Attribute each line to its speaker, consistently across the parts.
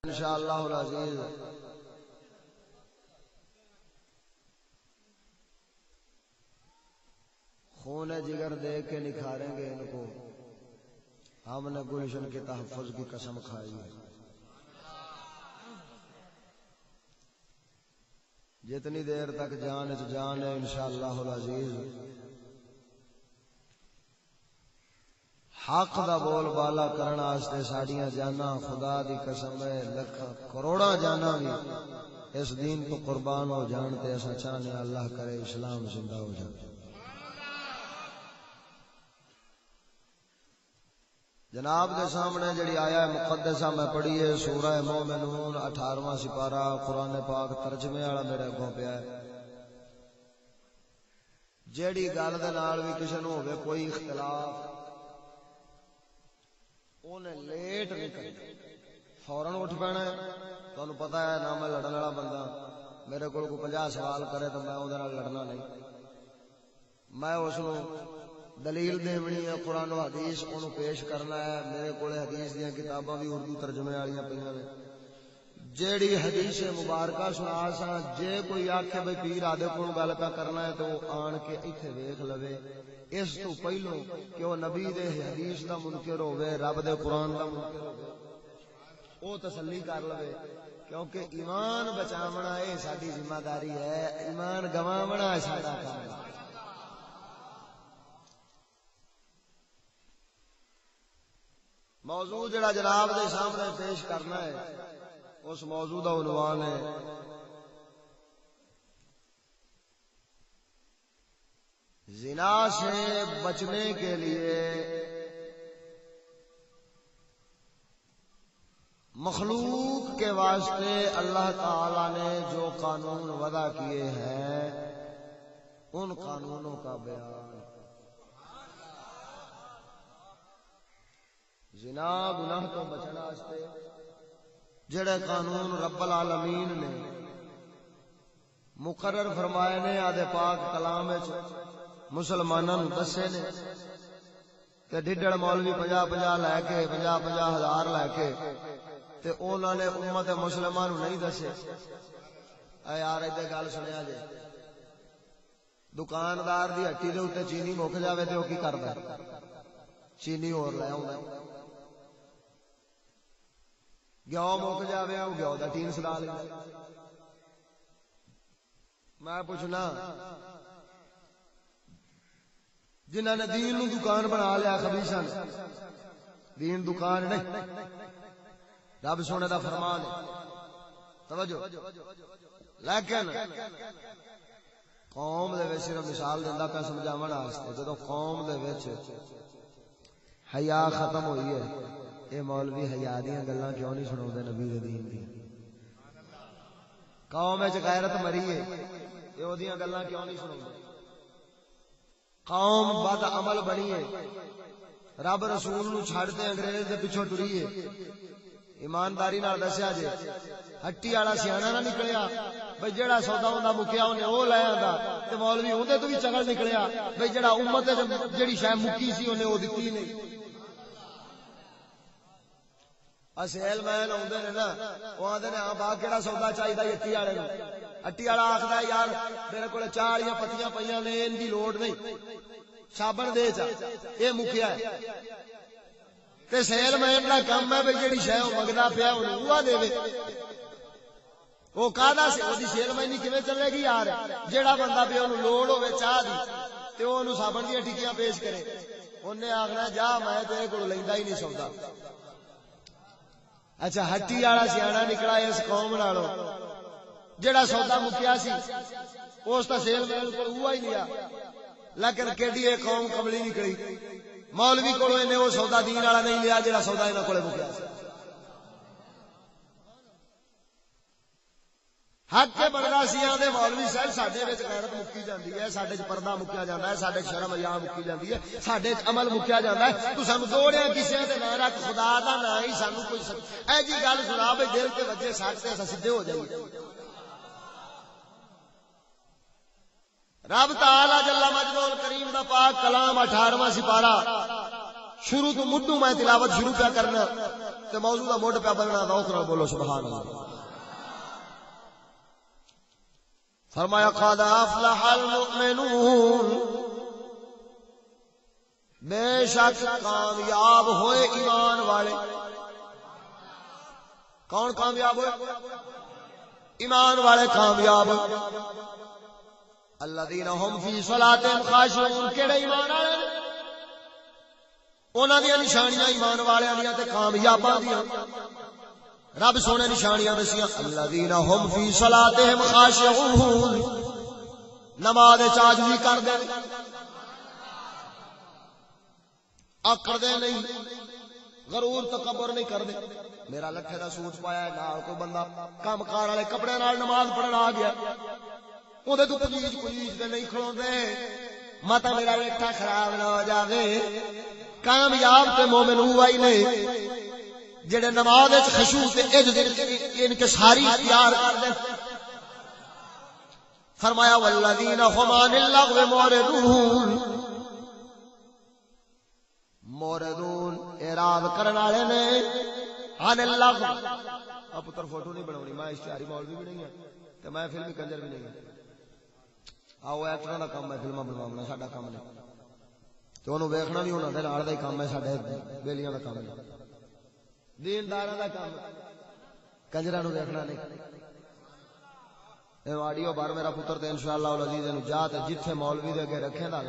Speaker 1: انشاءاللہ العزیز خون جگر دے کے نکھاریں گے ان کو، ہم نے گلشن کے تحفظ کی قسم کھائی ہے۔ جتنی دیر تک جان جان ہے انشاءاللہ العزیز حق دا بول بالا کرنا واسطے ساڈیاں جاناں خدا دی قسم ہے لکھ کروڑاں جاناں بھی اس دین تو قربان ہو جان تے اساں چاہنے اللہ کرے اسلام زندہ ہو جائے۔ جناب دے سامنے جڑی آیا مقدسہ میں پڑھی ہے سورہ مومنون 18واں سپارہ قرآن پاک ترجمے والا میرے اگوں پیا ہے۔ جیڑی گل دے نال بھی کسے نوں ہوے کوئی اختلاف انہیں لیٹ نہیں کرنا، فوراً اٹھ پینا ہے۔ تانوں پتہ ہے نہ میں لڑن والا بندہ، میرے کول کوئی 50 سوال کرے تو میں اودے نال لڑنا نہیں، میں اس نوں دلیل دینی ہے، قرآن و حدیث انہوں پیش کرنا ہے۔ میرے کول حدیث دیاں کتاباں بھی اردو ترجمے والیاں پیاں نے، جیڑی حدیث مبارکہ سنا سا جے کوئی آکھے بھئی پیر آدے کول گل پہ کرنا ہے تو آن کے ایتھے ویکھ لوے، اس تو پہلو کہ وہ نبی دے حدیث دا منکر ہوئے رب دے قرآن دا منکر ہوئے او تسلی کر لوے، کیونکہ ایمان بچاونا اے ساڈی ذمہ داری ہے، ایمان گواونا ساڈا کام ہے۔ موضوع جڑا جناب دے سامنے پیش کرنا ہے اس موضوع دا عنوان ہے زنا سے بچنے کے لیے مخلوق کے واسطے اللہ تعالی نے جو قانون وضع کیے ہیں ان قانونوں کا بیان۔ زنا گناہ تو بچنا واسطے جڑے قانون رب العالمین نے مقرر فرمائے نے آدھے پاک کلام وچ مسلماناں نوں دسے نے تے ڈڈڑ مولوی 50 لے کے 50 ہزار لے کے تے انہاں نے امت مسلمہ نوں نہیں دسے۔ اے یار ایدے گل سنیا جے، دکاندار دی ہٹی دے اوتے چینی مک جاوے تے او کی کردا؟ چینی اور لے آوندا۔ گیو مک جاوے او گیو دا ٹین سڑا لیندا۔ میں پوچھنا جنہاں نے دین نو دکان بنا لیا خبیثاں نے، دین دکان نہیں، رب سونے دا فرمان ہے، توجہ۔ لیکن قوم دے وچ صرف مثال دیندا پیا سمجھاون واسطے، جدوں قوم دے وچ حیا ختم ہوئی ہے، اے مولوی حیا دیاں گلاں کیوں نہیں سناوندے نبی دے دین دی؟ قوم وچ غیرت مری ہے، اے اودیاں گلاں کیوں نہیں سناوندے؟ قوم بد عمل بنی ہے، رب رسول نو چھڑ تے انگریز دے پیچھے ٹری ہے۔ ایمانداری نال دسیا جے ہٹی والا سیاںا نہ نکلیا بھئی جڑا سودا ہوندا مکیا اونے او لے آندا، تے مولوی اودے تو بھی چگل نکلیا بھئی جڑا امت جڑی شے مکی سی اونے او دتی نہیں۔ اسیل مین آدھے نے نا وہ آدھے نے ہاں باغ کہڑا سودا چاہیے ہٹی والے نو، ہٹی والا آخر یار میرے کو 4 پتیاں پہ نے ان کی لوڑ نہیں، صابن دے چا یہ مکیا ہے۔ تے سیل مین کا کام ہے بھائی جیڑی شے منگتا پیا وہ دے، وہ کہدا سی وہ سیل مینی کیویں چلے گی یار؟ جیڑا بندہ پیا انہوں لوڑ ہوے چاہ دی تے وہ صابن دیا ٹکیاں پیش کرے، انہیں آخنا جا میں تیرے کو لیندا ہی نہیں سودا۔ اچھا ہٹی والا سیاںا نکلا اس قوم نالوں، جڑا سودا مکیا سی اس دا سیل مین کول ہوا ہی نہیں، لیکن کیڑی اے قوم کملی نکلی، مولوی کولوں انہیں وہ سودا دین والا نہیں لیا جڑا سودا انہاں کولے مکیا سی۔ حق کے بندا سی آندے مولوی صاحب ساڈے وچ غیرت مکی جاندی ہے، ساڈے وچ پردہ مکیا جاندا ہے، ساڈے شرم حیا مکی جاندی ہے، ساڈے وچ عمل مکیا جاندا ہے، تو سانو دوڑیا کسے تے نہ رکھ خدا دا نہ ہی سانو کوئی اے جی گل سنا بھئی دل تے وجے ساڈ تے اساں سیدھے ہو جائیے۔ رب تعالی جل مجدہ الکریم دا پاک کلام 18واں سپارہ شروع تو مڈو میں تلاوت شروع پہ کرنا تے موضوع دا موڈ پہ بننا ذوق نال بولو سبحان اللہ. فرمایا قد افلح المؤمنون بے شک کامیاب ہوئے ایمان والے. کون کامیاب ہوئے؟ ایمان والے کامیاب. الذین هم فی صلاتہم خاشعون. کیڑے ایمان والے؟ انہاں دی نشانیاں ایمان والےاں دیاں تے کامیاباں دیاں رب سونے نشانیاں دسیاں. الذین هم فی صلاتہم خاشعون. نماز وچ عاجزی کردے آکڑدے نہیں، غرور تکبر نہیں کردے. میرا لکھے دا سوٹ پایا ہے نال کوئی بندہ کام کار والے کپڑے نال نماز پڑھن آ گیا، اودے تو پلیز تے نہیں کھلوندے متا میرا ویٹھا خراب نہ ہو جاوے. کامیاب تے مومن ہوئی نے جڑے نماز وچ خشوع تے عجز انکساری اختیار کردے. فرمایا والذین هم عن اللغو معرضون. موردون اعراض کرنے والے نے عن اللغو. اب پتر فوٹو نہیں بناونی، میں اشتہاری مولوی بھی نہیں ہوں تے میں فلمی کنجر بھی نہیں ہوں. آؤ ایکٹراں دا کام ہے فلماں بناونا، ساڈا کام نہیں. تے اونوں ویکھنا بھی انہاں دے نال دا ہی کام ہے، ساڈے بیلیاں دا کام نہیں، دینداراں دا کام کنجراں نوں ویکھنا نہیں. اے آڈیو بار میرا پتر تے انشاءاللہ العزیز نوں جا تے جتھے مولوی دے اگے رکھے دا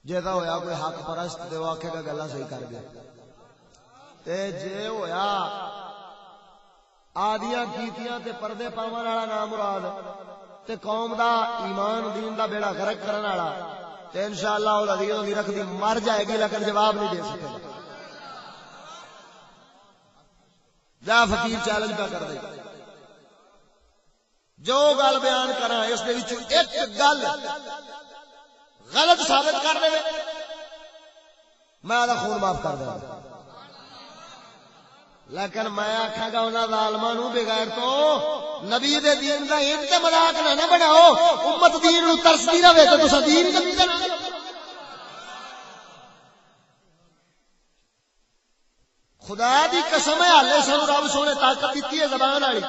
Speaker 1: جیسا ہویا کوئی حق پرست تے وہ آکھے گا گلاں صحیح کر گیا، تے جے ہویا آدیاں کیتیاں تے پردے پاون والا نام مراد تے قوم دا ایمان دین دا بیڑا غرق کرن والا تے انشاءاللہ العزیز دی رکھ دی مر جائے گی لیکن جواب نہیں دے سکے گا. جا فقیر چیلنج پہ کر دے جو گل بیان کراں اس دے وچ ایک گل غلط ثابت کر دے میں آدھا خون معاف کر دوں، لیکن میں آکھاں گا انہاں ظالماں نوں بغیر تو نبی دے دین دا ایک تے مذاق نہ بناؤ. امت دین نوں ترسدی رہے تے تساں دین نبی دا نہ. خدا دی قسم ہے حالے سانوں رب سونے طاقت دتی ہے زبان والی،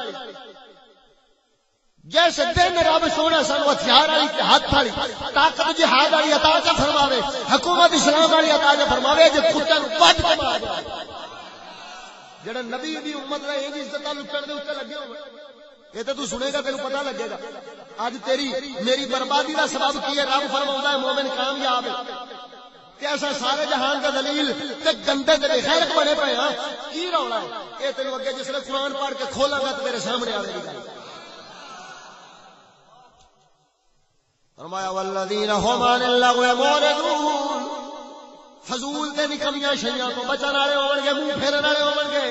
Speaker 1: جیسے دن رب سونا سانو ہتھیار والی ہاتھ والی طاقت جہاد والی عطا کر فرماوے، حکومت اسلام والی عطا کر فرماوے، جے کتے نوں بچ کے مار دے. جڑا نبی دی امت دا اے عزت لٹن دے اوتے لگے ہوئے اے تے تو سنے گا تینوں پتہ لگے گا. اج تیری میری بربادی دا سبب کی ہے؟ رب فرماوندا ہے مومن کامیاب ہے. تے ایسا سارے جہان دا دلیل تے گندے تے خیر بنے پئے ہاں. کی رولا ہے اے تینوں اگے جس نے قرآن پڑھ کے کھولاں گا تے میرے سامنے آوے گی گل. فرمایا والذین هم عن اللغو معرضون. فضول تے نکمیاں شیاں تو بچن والے ہون گے، منہ پھیرن والے ہون گے.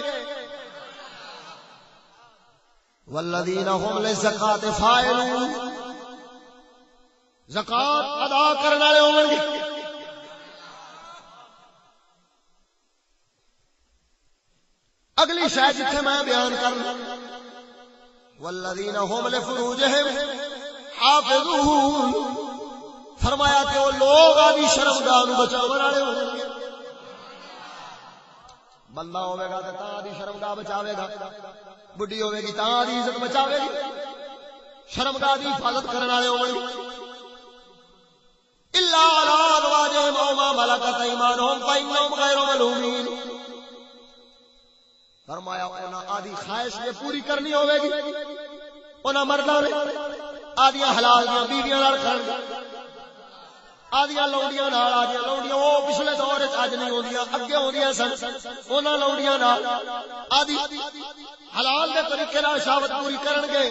Speaker 1: والذین هم للزکات فاعلون. زکات ادا کرن والے ہون گے. اگلی شاید جتھے میں بیان کرنا والذین هم لفروجہم حافظون. فرمایا کہ وہ لوگ آدھی شرمگاہ نوں بچاون والے ہون گے. بندہ ہوے گا تے آدھی شرمگاہ بچاوے گا، بڈھی ہوے گی تاں آدھی عزت بچاوے گی. شرمگاہ دی حفاظت کرن والے ہون گے. الا علی ازواجہم او ما ملکت ایمانہم فانہم غیر ملومین. فرمایا انہاں آدھی خواہش یہ پوری کرنی ہوے گی، انہاں مرداں نے آدیاں حلال دیاں بیویاں نال کھڑ آدیاں لونڈیاں نال. آدیاں لونڈیاں وہ پچھلے دور وچ اج نہیں ہوندیاں، اگے ہوندیاں سن. انہاں لونڈیاں نال آدی حلال دے طریقے نال شہوت پوری کرن گے،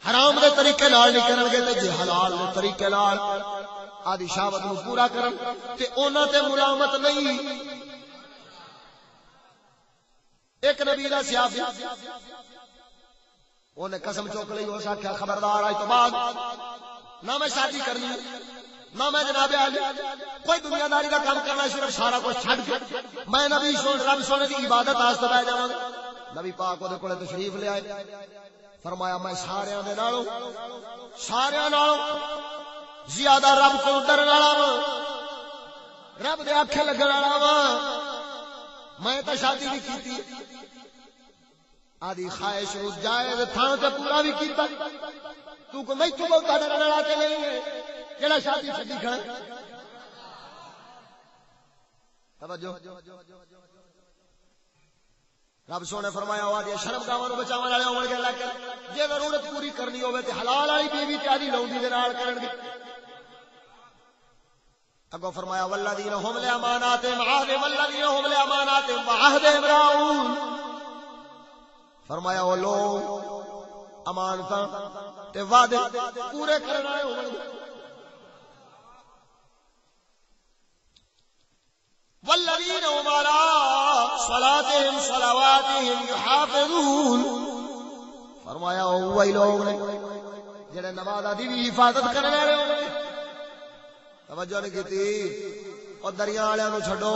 Speaker 1: حرام دے طریقے نال نہیں کرن گے. تے جے حلال دے طریقے نال آدی شہوت نو پورا کرن تے انہاں تے ملامت نہیں. ایک نبی دا صحابی انہیں قسم چوک لئی، اس آکھیا خبردار آج تو بعد نہ میں شادی کرنی نہ میں جناب عالی کوئی دنیا داری کا کام کرنا، صرف سارا کچھ چھڈ کے میں نبی رب سونے کی عبادت واسطے بیٹھ جاواں. نبی پاک دے کولے تشریف لے آئے. فرمایا میں سارے نالوں زیادہ رب کو ڈرن والا ہاں. رب دے آکھے لگن والا وا میں تے شادی بھی کیتی آدھی خواہش نو جائز تھان تے پورا بھی کیتا تو کو میں تو بہت ڈرن والا تے نہیں ہے کیڑا شادی چھڈی کھڑا توجہ رب سونے فرمایا ہوا جی شرم گاواں نو بچاون والے ہون گے لیکن جے ضرورت پوری کرنی ہوے تے حلال والی بیوی تے آدھی لونڈی دے نال کرن گے اگو فرمایا والذین هم لاماناتهم عاهدون والذین هم لاماناتهم وعهدهم راعون فرمایا وہ لوگ امانتاں تے وعدے پورے کرن والے ہون گے والذین هم على صلاتهم صلواتهم يحافظون فرمایا وہی لوگ نے جڑے نماز دی بھی حفاظت کرنے والے ہوں گے توجہ نہیں کیتی اور دریا والے نو چھڈو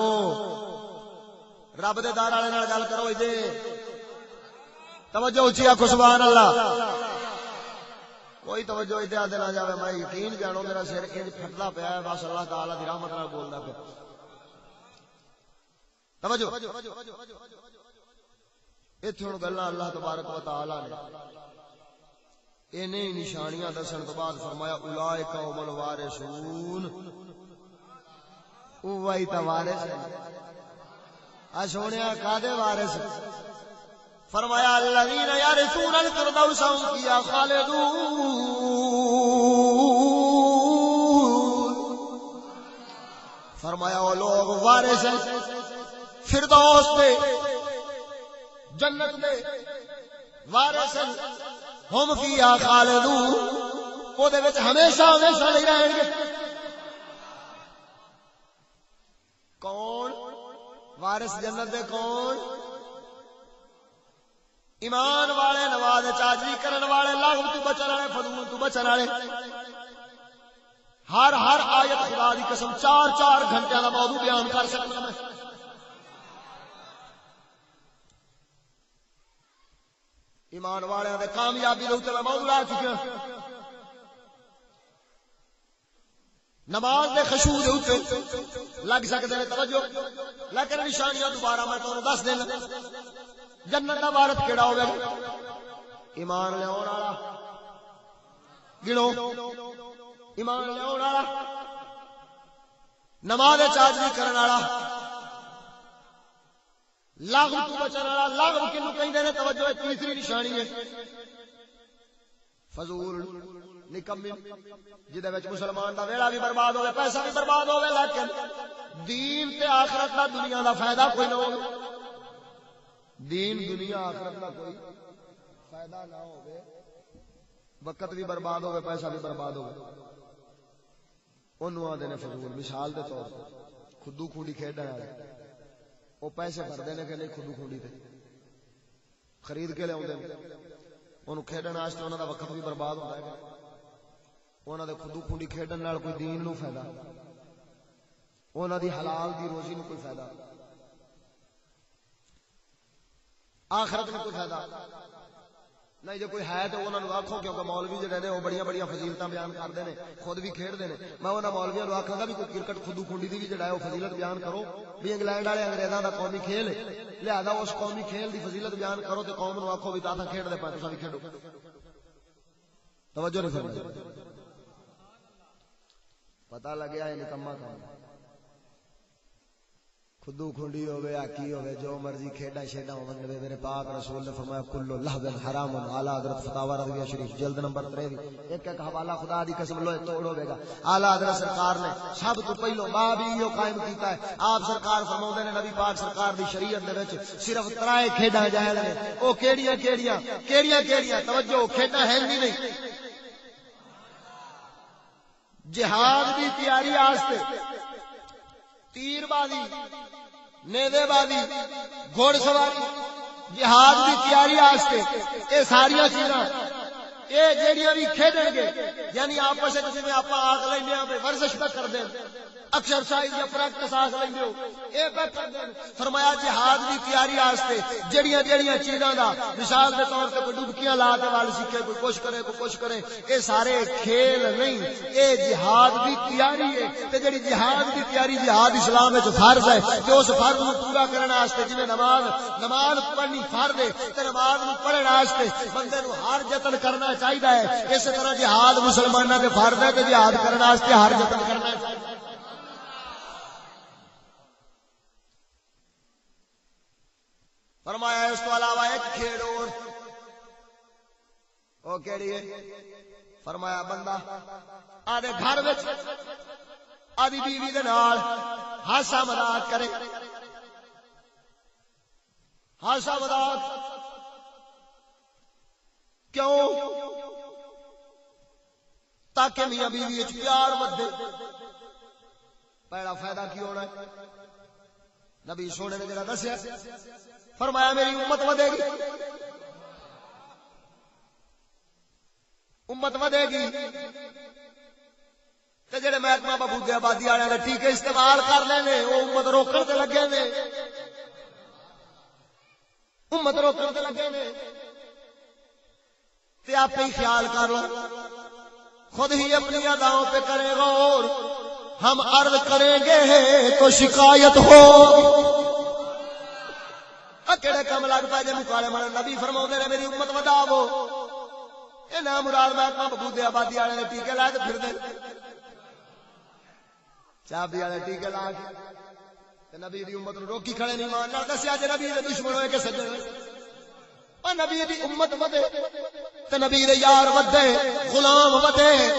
Speaker 1: رب دے دار والے نال گل کرو جی توجہ اچھی آکھو سبحان اللہ کوئی توجہ ادھر آدھے نہ جاوے میں یقین جانو میرا سر انج پھٹدا پیا ہے بس اللہ تعالی دی رحمت نال بولدا پیا توجہ ایتھے ہن گلاں اللہ تبارک و تعالی نے انہیں نشانیاں دسن تو بعد فرمایا اولئک هم الوارثون وہی تا وارث آ سونیا کادے وارث فرمایا الذین یرثون الفردوس هم فیہا خالدون فرمایا وہ لوگ وارث ہیں فردوس دے جنت دے وارث ہیں ہم فیہا خالدون او دے وچ ہمیشہ ہمیشہ نہیں رہیں گے کون وارث جنت دے کون ایمان والے نماز چاجری کرن والے لغو تو بچن والے فضول تو بچن والے ہر آیت خدا دی قسم 4 گھنٹے دا موضوع بیان کر سکتا میں ایمان والے دے کامیابی دے اوتے میں موضوع لا چکا نماز دے خشوع دے اوتے لگ سکدے نے توجہ لیکن نشانیاں دوبارہ میں تانوں دس دینا جنت دا وارث کیڑا ہوے ایمان لیاون والا گنو ایمان لیاون والا نماز چاجری کرن والا لغو تو بچن والا لغو کینو کہندے نے توجہ تیسری نشانی ہے فضول نکمی جدے وچ مسلمان دا ویلا بھی برباد ہوے پیسہ بھی برباد ہوے لیکن دین تے آخرت دا دنیا دا فائدہ کوئی نہ ہوے دین دنیا آخرت دا کوئی فائدہ نہ ہوے وقت بھی برباد ہوے پیسہ بھی برباد ہوے اونوں آندے نے فضول مثال دے طور تے خودو کھوڑی کھیڈن والے وہ پیسے بھردے نے کہ نہیں خودو کھوڑی تے خرید کے لے اوندے اونوں کھیڈن واسطے انہاں دا وقت بھی برباد ہوندا ہے انہاں دے خودو کھوڑی کھیڈن نال کوئی دین نو فائدہ انہاں دی حلال دی روزی نو کوئی فائدہ آخرت میں کوئی فائدہ نہیں جو کوئی ہے تو انہوں نے آکھو کیونکہ مولوی جڑے نے وہ بڑی فضیلتاں بیان کرتے ہیں خود بھی کھیڈتے ہیں میں انہاں مولویاں نوں آکھاں گا بھی کوئی کرکٹ خودو کھنڈی دی بھی جڑا ہے وہ فضیلت بیان کرو بھی انگلینڈ والے انگریزاں دا قومی کھیل ہے لہذا اس قومی کھیل دی فضیلت بیان کرو تے قوم نوں آکھو بھی تاں کھیڈ دے پے تساں بھی کھیڈو توجہ نہیں فرمائی پتہ لگیا ہے نکما کام خودو کھنڈی ہوے ہاکی ہوے جو مرضی کھیڈا شیڈا ہون دے میرے پاک رسول نے فرمایا کل لہو حرام اعلی حضرت فتاوی رضویہ شریف جلد نمبر 23 ایک حوالہ خدا دی قسم لوے توڑ ہوے گا اعلی حضرت سرکار نے سب تو پہلو باب ہی قائم کیتا ہے آپ سرکار فرماوندے نے نبی پاک سرکار دی شریعت دے وچ صرف ترائے کھیڈاں جائز نے او کیڑیاں توجہ کھیڈاں ہیں نہیں جہاد دی تیاری واسطے تیر بازی نیزے بازی گھوڑ سواری جہاد کی تیاری واسطے یہ ساری چیزاں یہ جہاں بھی کھیڈن گے یعنی آپس میں آپ آگ لینا ورزش پہ کر دیں ایکسرسائز یا پریکٹس آس لیں ہو اے پہ کردے فرمایا جہاد دی تیاری واسطے جڑیاں چیزاں دا مثال دے طور تے کوئی ڈبکیاں لا کے وال سیکھے کوئی کچھ کرے اے سارے کھیل نہیں اے جہاد دی تیاری ہے تے جڑی جہاد دی تیاری جہاد اسلام وچ فرض ہے تے اس فرض نو پورا کرن واسطے جویں نماز پڑھنی فرض ہے تے نماز نو پڑھن واسطے بندے نو ہر جتن کرنا چاہیدا ہے اسی طرح جہاد مسلماناں دے فرض ہے تے جہاد کرن واسطے ہر جتن کرنا چاہیدا ہے فرمایا اس کو علاوہ ایک کھیل اور او کیڑی ہے فرمایا بندہ آدھے گھر وچ آدھی بیوی دے نال ہاسا مذاق کرے ہاسا مذاق کیوں تاکہ میاں بیوی وچ پیار ودے پہلا فائدہ کی ہونا ہے نبی سونے نے جڑا دسیا فرمایا میری امت ودے گی تے جڑے محکمہ بابودی آبادی والے نے ٹیکے استعمال کر لے نے وہ امت روکن تے لگے نے تے آپ ہی خیال کر لو خود ہی اپنی اداؤں پہ کرے غور ہم عرض کریں گے تو شکایت ہو کیڑے کم لگ پائے جے مکالے مارے نبی فرماؤندے نے میری امت وداو اے نا مراد محکمہ بابودی آبادی والے نے ٹیکے لا کے پھر دے چابی والے ٹیکے لا کے تے نبی دی امت نو روکی کھڑے نہیں مان نال دسیا جے نبی دے دشمن ہوئے کہ سجن او نبی دی امت ودے تے نبی دے یار ودے غلام ودے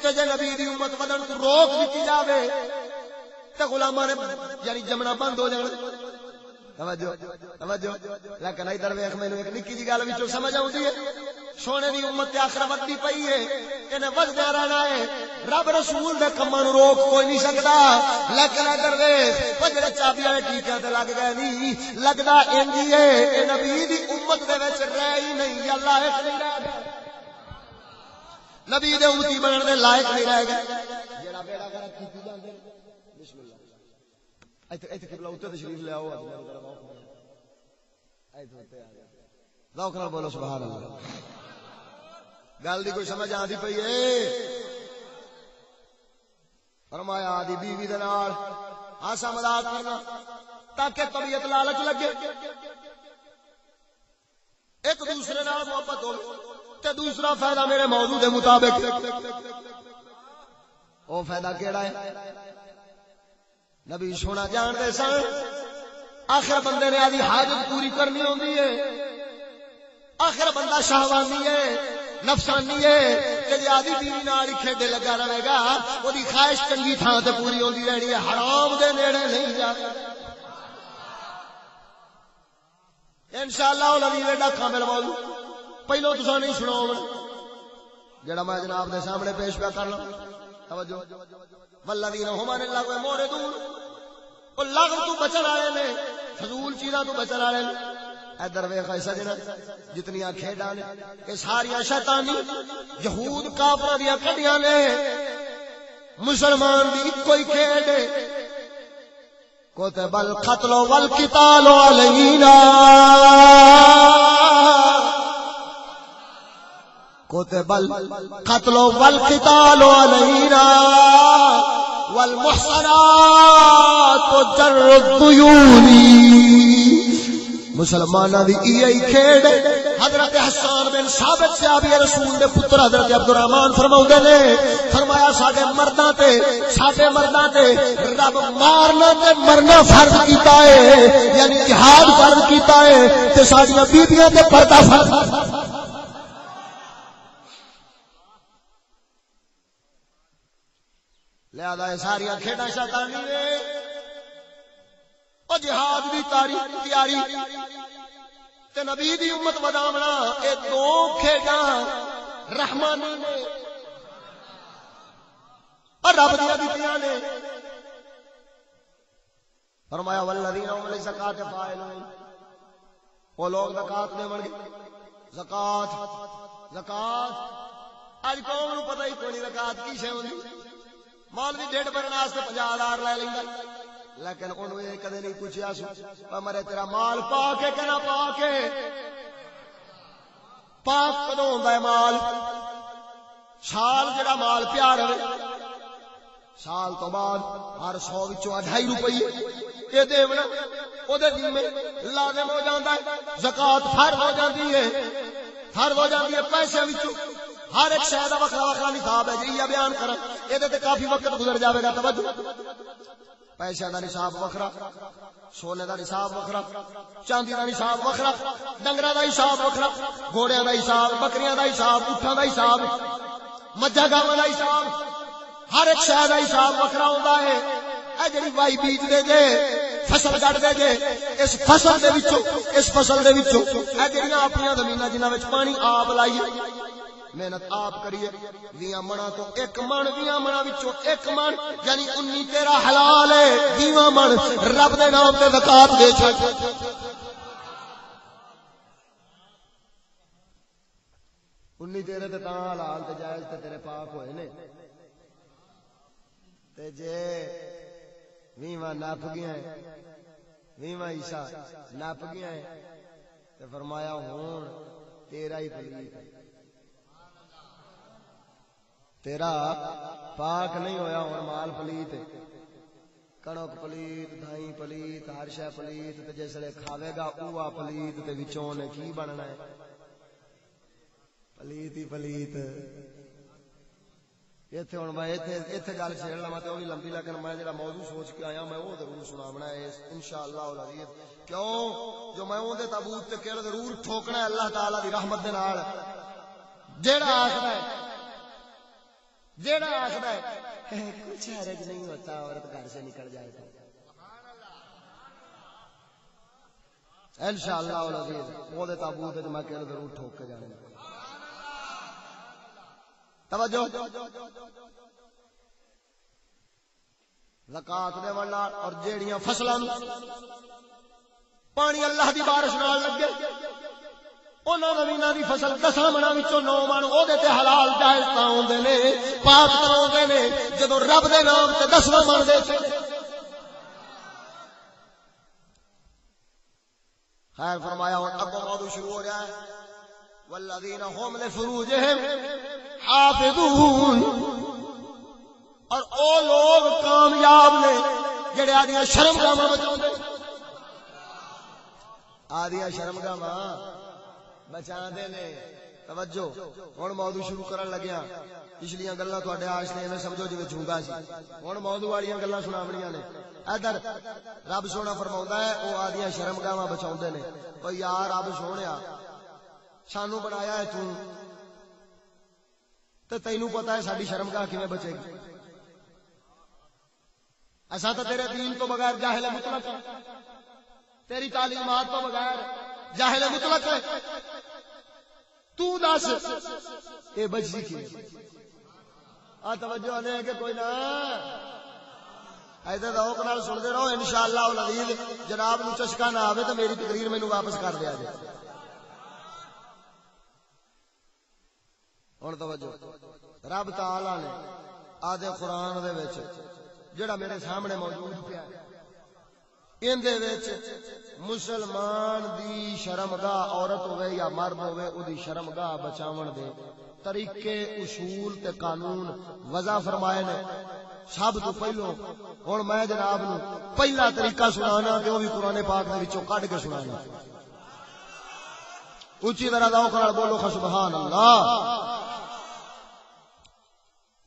Speaker 1: تے جے نبی دی امت ودن تو روک دتی جاوے تے غلاماں نے یعنی جمنا بند ہو جانا توجہ لیکن ادھر ویکھ مینوں ایک نکی جی گل وچوں سمجھ آوندی ہے سونے دی امت تے آخر ودی پئی ہے انہیں وجدے رہنا ہے رب رسول دے کماں نوں روک کوئی نہیں سکدا لیکن ادھر ویکھ او جڑے چابی والے ٹیکیاں تے لگ گئے نہیں لگدا انج ہی ہے اے نبی دی امت دے وچ رہ ہی نہیں اللہ ایک نہیں رہ گیا نبی دے امتی بنن دے لائق نہیں رہ گئے جڑا بیڑا غرق کیتی جاندے بسم اللہ ایتھے قبلہ اوتے تشریف لے آؤ ذوق نال بولو سبحان اللہ گل دی کوئی سمجھ آندی پئی ہے فرمایا آدھی بیوی دے نال ہاسا مذاق کرنا تاکہ طبیعت لالچ لگے ایک دوسرے نال محبت ہو تے دوسرا فائدہ میرے موضوع دے مطابق او فائدہ کیڑا ہے نبی سونا جان دے سن آخر بندے نے آدھی حاجت پوری کرنی ہوندی ہے آخر بندہ شہوانی ہے نفسانی ہے کہ جی آدھی بیوی نال کھیڈے لگا رہے گا وہی خواہش چنگی تھان تے پوری ہوندی رہنی ہے حرام دے نیڑے نہیں جاتا انشاءاللہ نبی دا کامل موضوع پہلو تساں نہیں سناؤ جڑا میں جناب دے سامنے پیش پیا کرنا توجہ والذین هم عن اللغو معرضون او لغو تو بچن والے نے فضول چیزاں تو بچن والے نے ادھر ویکھ سجنا جتنیاں کھیڈاں نے اے ساریاں شیطانی یہود کافراں دیاں کڈیاں نے مسلمان دی کوئی کھیڈ کتب القتل والقتال علینا کتب القتل والقتال علینا والمحصنات جر الطیور مسلماناں دی ایہی کھیڈ حضرت حسان بن ثابت صحابی رسول دے پتر حضرت عبد الرحمن فرماؤندے نے فرمایا ساڈے مرداں تے رب مارنا تے مرنا فرض کیتا ہے یعنی جہاد فرض کیتا ہے تے ساڈیاں بیبییاں تے پردہ فرض لہذا ساری کھیڈاں شیطانی نے او جہاد دی تیاری تے نبی دی امت وداونا اے دو کھیڈاں رحمانی نے اور رب دی دتیاں نے فرمایا والذین هم للزکات فاعلون وہ لوگ زکات دیون گے زکات اج قوم نوں پتہ ہی کوئی نہیں زکات کی شے ہوندی مولوی ڈیڑھ بھرن واسطے 50,000 لے لیندا، لیکن انہوں یہ کدے نہیں پوچھیا سو مرے تیرا مال پا کے کہ نہ پا کے؟ پاک کدوں ہوندا ہے مال؟ سال جڑا مال پیار رہے، سال تو بعد ہر 100 وچوں 2.5 روپے یہ دیونا او دے ذمے لازم ہو جاندا ہے، زکات فرض ہو جاندی ہے، فرض ہو جاندی ہے پیسے وچوں۔ ہر ایک شے دا وکھرا وکھرا نصاب ہے، جی یہ بیان کرا یہ تے کافی وقت گزر جاوے گا۔ توجہ، پیسے دا نصاب وکھرا، سونے دا نصاب وکھرا، چاندی دا نصاب وکھرا، ڈنگراں دا حساب وکھرا، گھوڑیاں دا حساب، بکریاں دا حساب، اونٹاں دا حساب، مجھا گاواں دا حساب، ہر ایک شے دا حساب وکھرا ہوندا ہے۔ اے جڑی وائی بیج دے جے، فصل کٹ دے جے، اس فصل دے وچوں اے جڑیاں اپنیاں زمیناں جنہاں وچ پانی آپ لائیے، محنت آپ کریے، 20 منا تو 1 من، 20 منا وچوں 1 من یعنی 19 تیرا حلال ہے، 20 من رب دے نام تے زکات دے چھڈ۔ 19 تیرے تے تاں حلال تے جائز تے تیرے پاک ہوئے نے، تے جے 20 نپ گیا ہے، 20 حصہ نپ گیا ہے تے فرمایا ہون تیرا ہی پلیت ہے، تیرا پاک نہیں ہویا، ہون مال پلیت ہے، کنک پلیت، دھائی پلیت، ہر شے پلیت، تے جسے کھاوے گا اوہ پلیت، تے وچوں نے کی بننا ہے؟ پلیت ہی پلیت۔ ایتھے ہن میں ایتھے گل چھیڑ لواں تے او وی لمبی، لیکن میں جڑا موضوع سوچ کے آیا میں وہ ضرور سناونا ہے انشاءاللہ العزیز۔ کیوں جو میں اون دے تابوت تے کل ضرور ٹھوکنا ہے اللہ تعالی دی رحمت دے نال۔ جیڑا آکھدا ہے کچھ حرج نہیں ہوتا عورت گھر سے نکل جائے تو انشاءاللہ العزیز وہ دے تابوت تے میں کل ضرور ٹھوک کے جانا۔ توجہ، زکات دے والا اور جیڑیاں فصلاں پانی اللہ دی بارش نال لگے، انہاں زمیناں دی فصل 10 منا وچوں 9 من او دے تے حلال جائز تاں ہوندے نے، پاک تاں ہوندے نے جدوں رب دے نام تے 10واں من دے تے۔ خیر فرمایا ہن اگوں موضوع شروع ہو رہا ہے، والذین هم لفروجہم حافظون، اور او لوگ کامیاب نے جڑے آدیاں شرمگاہاں بچاؤندے، آدیاں شرمگاہاں بچاندے نے۔ توجہ، ہن موضوع شروع کرن لگیا، پچھلیاں گلاں تہاڈے واسطے ایویں سمجھو جویں جھونگا سی، ہن موضوع والیاں گلاں سناونیاں نے۔ ادھر رب سونا فرماوندا ہے او آدیاں شرمگاہاں بچاؤندے نے۔ او یار رب سونیا سانو بنایا ہے تو تینوں پتا ہے ساری شرمگاہ کیویں بچے گی؟ ایسا تو تیرے دین تو بغیر جاہل مطلق ہے، تیری تعلیمات تو بغیر جاہل مطلق ہے، تو دس اے بچی کی توجہ نہیں ہے کہ کوئی نہ ایسے ذوق نال سنتے رہو انشاءاللہ العزیز۔ جناب نو چسکا نہ آوے تو میری تقریر مینوں واپس کر دیا جائے۔ ہن توجہ، رب تعالی نے آدھے قرآن دے وچ جڑا میرے سامنے موجود پیا ان دے وچ مسلمان دی شرمگاہ عورت ہوئے یا مرد ہوئے او دی شرمگاہ بچاون دے طریقے، اصول تے قانون وضع فرمائے نے۔ سب تو پہلو ہن میں جناب نو پہلا طریقہ سنانا تے او بھی قرآن پاک دے وچوں کڈ کے سنانا۔ اونچی طرح ذوق نال بولو سبحان اللہ۔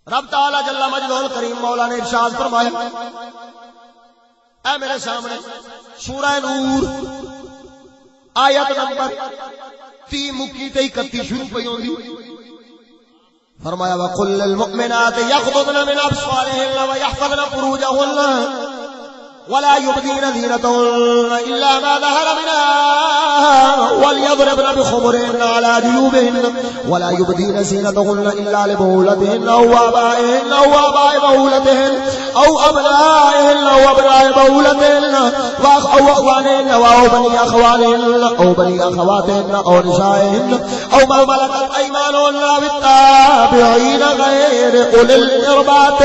Speaker 1: رب تعالی جل مجدہ الکریم مولا نے ارشاد فرمایا، اے میرے سامنے سورہ نور آیت نمبر 30 مکی تے 31 شروع پئی ہوندی، فرمایا وَقُلْ لِلْمُؤْمِنَاتِ يَغْضُضْنَ مِنْ أَبْصَارِهِنَّ وَيَحْفَظْنَ فُرُوجَهُنَّ ولا يبدين زينتهن إلا ما ظهر منها وليضربن بخمرهن على جيوبهن ولا يبدين زينتهن إلا لبعولتهن أو آبائهن أو آباء بعولتهن أو أبنائهن أو أبناء بعولتهن أو أخوانهن أو بني أخوانهن أو بني أخواتهن أو نسائهن أو ما ملكت أيمانهن بالتابعين غير أولي الإربة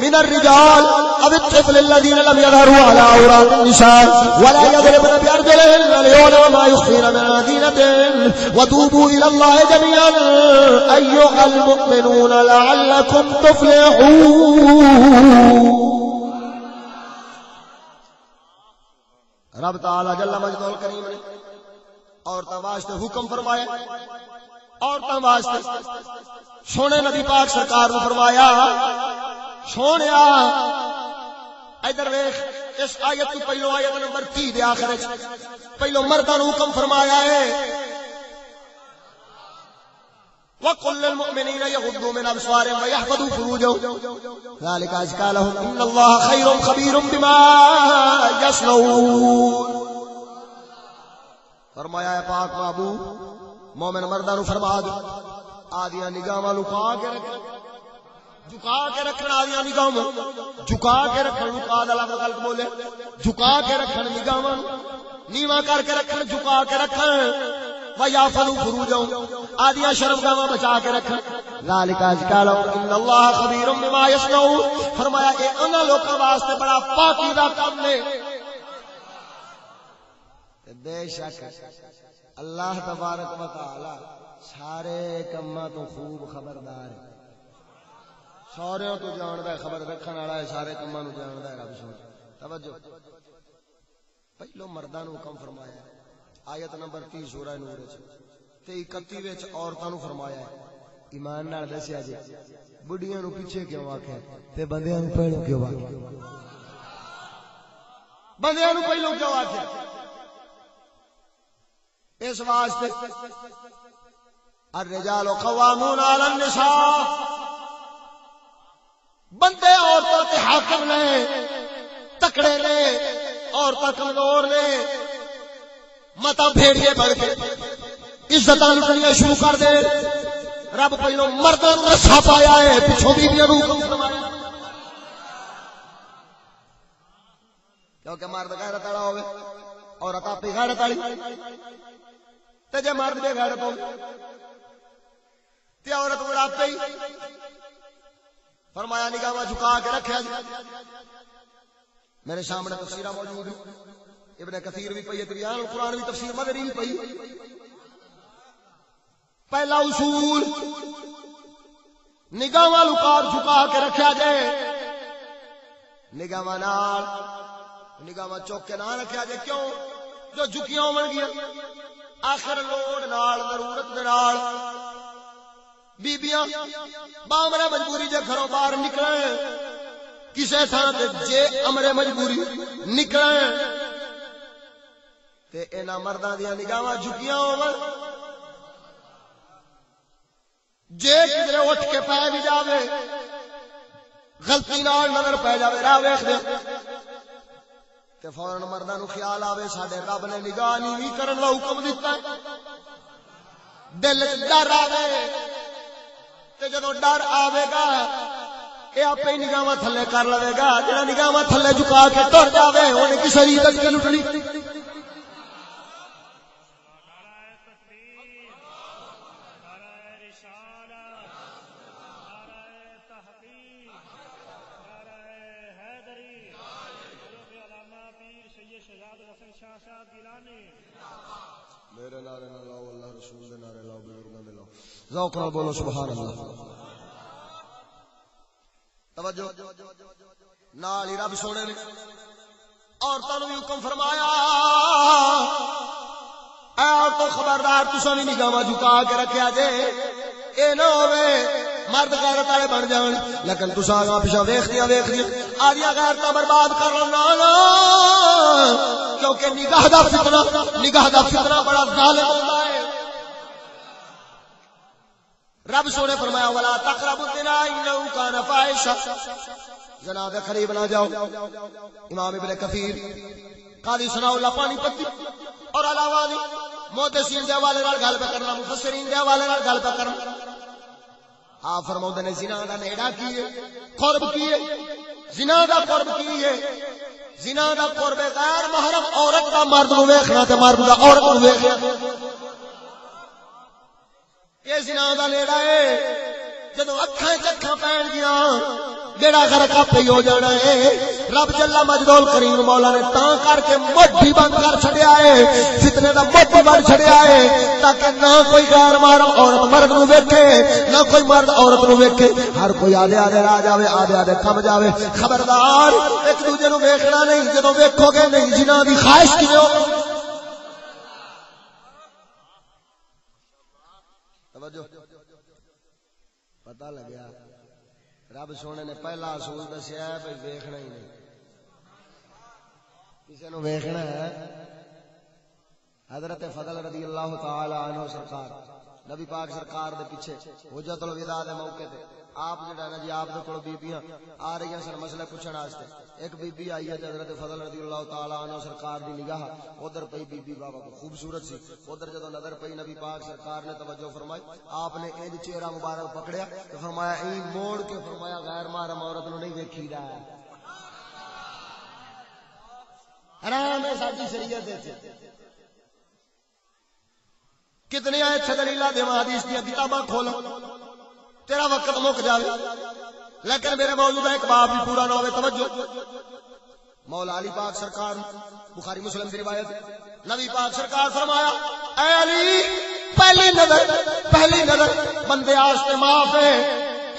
Speaker 1: من الرجال او الطفل الذين لم يظهروا على عورات النساء ولا يضربن بأرجلهن ليعلم ما يخفين من زينتهن وتوبوا إلى الله جميعا أيها المؤمنون لعلكم تفلحون. رب تعالی جل مجدہ الکریم نے عورتوں واسطے حکم فرمایا، عورتوں واسطے سونے نبی پاک سرکار نے فرمایا سونیا ادھر ویکھ اس آیت تو پہلو آیت نمبر 30 دے آخر وچ پہلو مرداں نوں حکم فرمایا ہے وَقُلْ لِلْمُؤْمِنِينَ يَغُضُّوا مِنْ أَبْصَارِهِمْ وَيَحْفَظُوا فُرُوجَهُمْ ذَلِكَ أَزْكَىٰ لَهُمْ إِنَّ اللَّهَ خَيْرٌ خَبِيرٌ بِمَا يَصْنَعُونَ. فرمایا ہے پاک محبوب مومن مرداں نوں فرما دے آدیاں نگاہاں لکا کے رکھ، جھکا کے رکھنا، آدیاں نگاہاں جھکا کے رکھن، لکا دا لفظ غلط بولے، جھکا کے رکھن نگاہاں نیواں کر کے رکھن، جھکا کے رکھن. وَيَحْفَظُوا فُرُوجَهُمْ آدیاں شرمگاہاں بچا کے رکھن. ذَلِكَ أَزْكَىٰ لَهُمْ إِنَّ اللَّهَ خَبِيرٌ بِمَا يَصْنَعُونَ. فرمایا کہ انہاں لوکاں واسطے بڑا پاکیزہ کام ہے. بے شک اللہ تبارک و تعالی سارے کماں تو خوب خبردار ہے، سارے تو جاندا ہے، خبر رکھن والا ہے، سارے کماں نوں جاندا ہے رب سونا. توجہ پہلو مرداں نوں حکم فرمایا ہے آیت نمبر 30 سورہ نور وچ تے 31 وچ عورتاں نوں فرمایا ہے. ایمان نال دسیا جی بڈھیاں نوں پیچھے کیوں آکھیا تے بندیاں نوں پہلو کیوں آکھیا؟ بندیاں نوں پہلو کیوں آکھیا؟ اس واسطے الرجال قوامون علی النساء، بندے عورتوں کے حاکم نے، تکڑے نے، عورتیں کمزور نے. متا بھیڑیے بڑھ کے عزتاں لٹنیاں شروع کر دے. رب پہلو مرداں نوں رسا پایا ہے، پچھوں بیویاں نوں حکم فرمایا کیونکہ مرد غیرت والا ہوے، عورت آپ ہی غیرت والی. تے جے مرد بے غیرت ہو تے عورت بڑھاپے ہی. فرمایا نگاہ جھکا کے رکھیا جی. میرے سامنے تفسیراں موجود ہیں، ابن کثیر بھی پئی، تبیان القرآن بھی تفسیر مدری بھی پئی. پہلا اصول نگاہ لکا جھکا کے رکھیا جائے، نگاہ نال نگاہ چوک کے نہ رکھیا جائے. کیوں؟ جو جھکیاں ہون گیا آخر لوڑ نال ضرورت دے نال بیبیاں بامرے مجبوری جے گھروں باہر نکلیں کسے تھان تے جے امرے مجبوری نکلیں تے انہاں مرداں دیاں نگاہاں جھکیاں ہون. جے کدھر اٹھ کے پے بھی جاوے غلطی نال نظر پے جاوے راہ ویکھ دے تے فوراً مرداں نوں خیال آوے ساڈے رب نے نگاہ نیوی کرن دا حکم دتا ہے. دل وچ ڈر آوے تے جدوں ڈر آوے گا اے آپے نگاہاں تھلے کر لوے گا. جڑا نگاہاں تھلے جھکا کے ٹر جاوے اونے کسے دی عزت کے لٹنی. میرے نعرے نہ لاؤ، اللہ رسول دے نعرے لاؤ، بزرگاں دے لاؤ. ذوق نال بولو سبحان اللہ. توجہ نال ہی رب سونے نے عورتاں نوں بھی حکم فرمایا اے عورتوں خبردار تساں بھی نگاہاں جھکا کے رکھیا جے. اے نہ ہوے مرد غیرت والے بن جان لیکن تساں آگاں پیچھے ویکھدیاں آدیاں غیرتاں برباد کر لو. کیونکہ نگاہ دا فتنہ بڑا ظالم ہوتا ہے. رب سونے فرمایا ولا تقربوا الزنا انه كان فاحشا، زنا دے قریب نہ جاؤ. امام ابن کثیر قاضی ثناء اللہ پانی پتی اور علاوہ محدثین دے حوالے نال گل پہ کرنا، مفسرین دے حوالے نال گل پہ کرنا. آپ فرماؤندے نے زنا دا نیڑا کی ہے، قرب کی ہے. زنا دا قرب کی ہے؟ زنا دا قرب غیر محرم عورت دا مرد نو ویکھنا تے مرد دا عورت نو ویکھنا. یہ زنا دا نیڑا ہے جدوں اکھاں چ اکھاں پین گیاں بیڑا غرق پہ ہو جانا ہے۔ رب جل مجدول کریم مولا نے تاں کر کے مٹھی بند کر چھڑیا ہے، فتنے دا مٹھی بند چھڑیا ہے، تاکہ نہ کوئی غیر محرم عورت مرد نو ویکھے، نہ کوئی مرد عورت نو ویکھے، ہر کوئی آدھے آدھے راہ جاوے، آدھے آدھے کم جاوے۔ خبردار ایک دوجے نو ویکھنا نہیں، جدوں ویکھو گے نہیں جنہاں دی خواہش کیویں ہو۔ توجہ پتہ لگیا رب سونے نے پہلا اصول دسیا ہے بھئی ویکھنا ہی نہیں، کسی نو ویکھنا ہے۔ حضرت فضل رضی اللہ تعالی عنہ سرکار نبی پاک سرکار دے پیچھے حجت الوداع دے موقع تے آپ جڑا نا جی آپ دے کول بیبیاں آ رہی سن مسئلہ پوچھن واسطے۔ ایک بی بی آئی ہے حضرت فضل رضی اللہ تعالی عنہ سرکار دی نگاہ ادھر پئی، بی بی بابا کو خوبصورت سی، ادھر جدوں نظر پئی نبی پاک سرکار نے توجہ فرمائی، آپ نے انج چہرہ مبارک پکڑیا تے فرمایا این موڑ کے فرمایا غیر محرم عورت نو نہیں ویکھی دا، حرام ہے ساڈی شریعت وچ۔ کتنی اچھے دلیل دیواں حدیث دی کتاباں کھولو، تیرا وقت مک جائے، لیکن میرے موضوع کا ایک باب بھی پورا نہ ہوئے۔ توجہ، مولا علی پاک سرکار بخاری مسلم کی روایت، نبی پاک سرکار فرمایا اے علی پہلی نظر بندے آستے معاف ہے،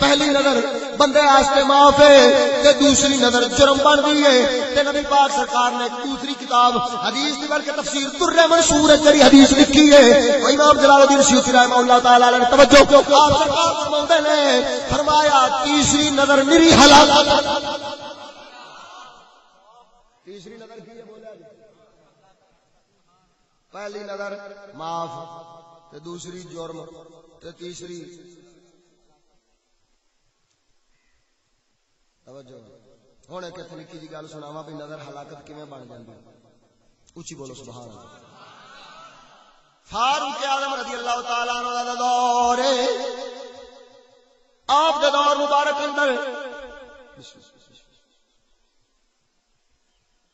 Speaker 1: پہلی نظر بندے آستے معاف ہے تے دوسری نظر جرم بن گئی ہے۔ تے نبی پاک سرکار نے دوسری کتاب حدیث دی بلکہ تفسیر در منصور جڑی حدیث لکھی ہے، امام جلال الدین سیوطی رحمہ اللہ تعالی علیہ نے توجہ آپ سرکار فرماتے ہیں، فرمایا تیسری نظر میری ہلاکت۔ تیسری نظر کی ہے بولا جی، پہلی نظر معاف تے دوسری جرم تے تیسری توجہ۔ ہن ایک نکی جی گل سناواں بھی نظر ہلاکت کیویں بن جاندی، اونچی بولو سبحان اللہ۔ فاروق اعظم رضی اللہ تعالی عنہ دا دور ہے، آپ دے دور مبارک اندر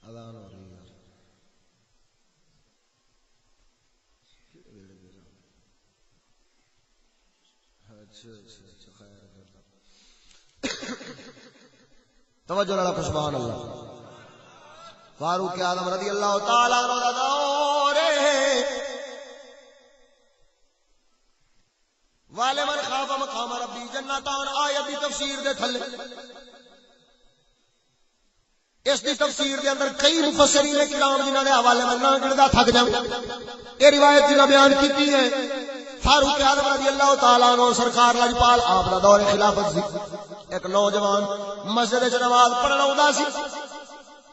Speaker 1: اذان ہو رہی ہے، اچھا خیر توجہ لڑا سبحان اللہ۔ فاروق اعظم رضی اللہ تعالی عنہ دا دور ہے، وَلِمَنْ خَافَ مَقَامَ رَبِّهِ جَنَّتَانِ آیت دی تفسیر دے تھلے، اس دی تفسیر دے اندر کئی مفسرین کرام جنہاں دے حوالے میں نہ گندا تھک جاؤں، یہ روایت جنہاں بیان کیتی ہے فاروق اعظم رضی اللہ تعالی عنہ سرکار لجپال آپ دا دور خلافت سی۔ ایک نوجوان مسجد وچ نماز پڑھن آوندا سی،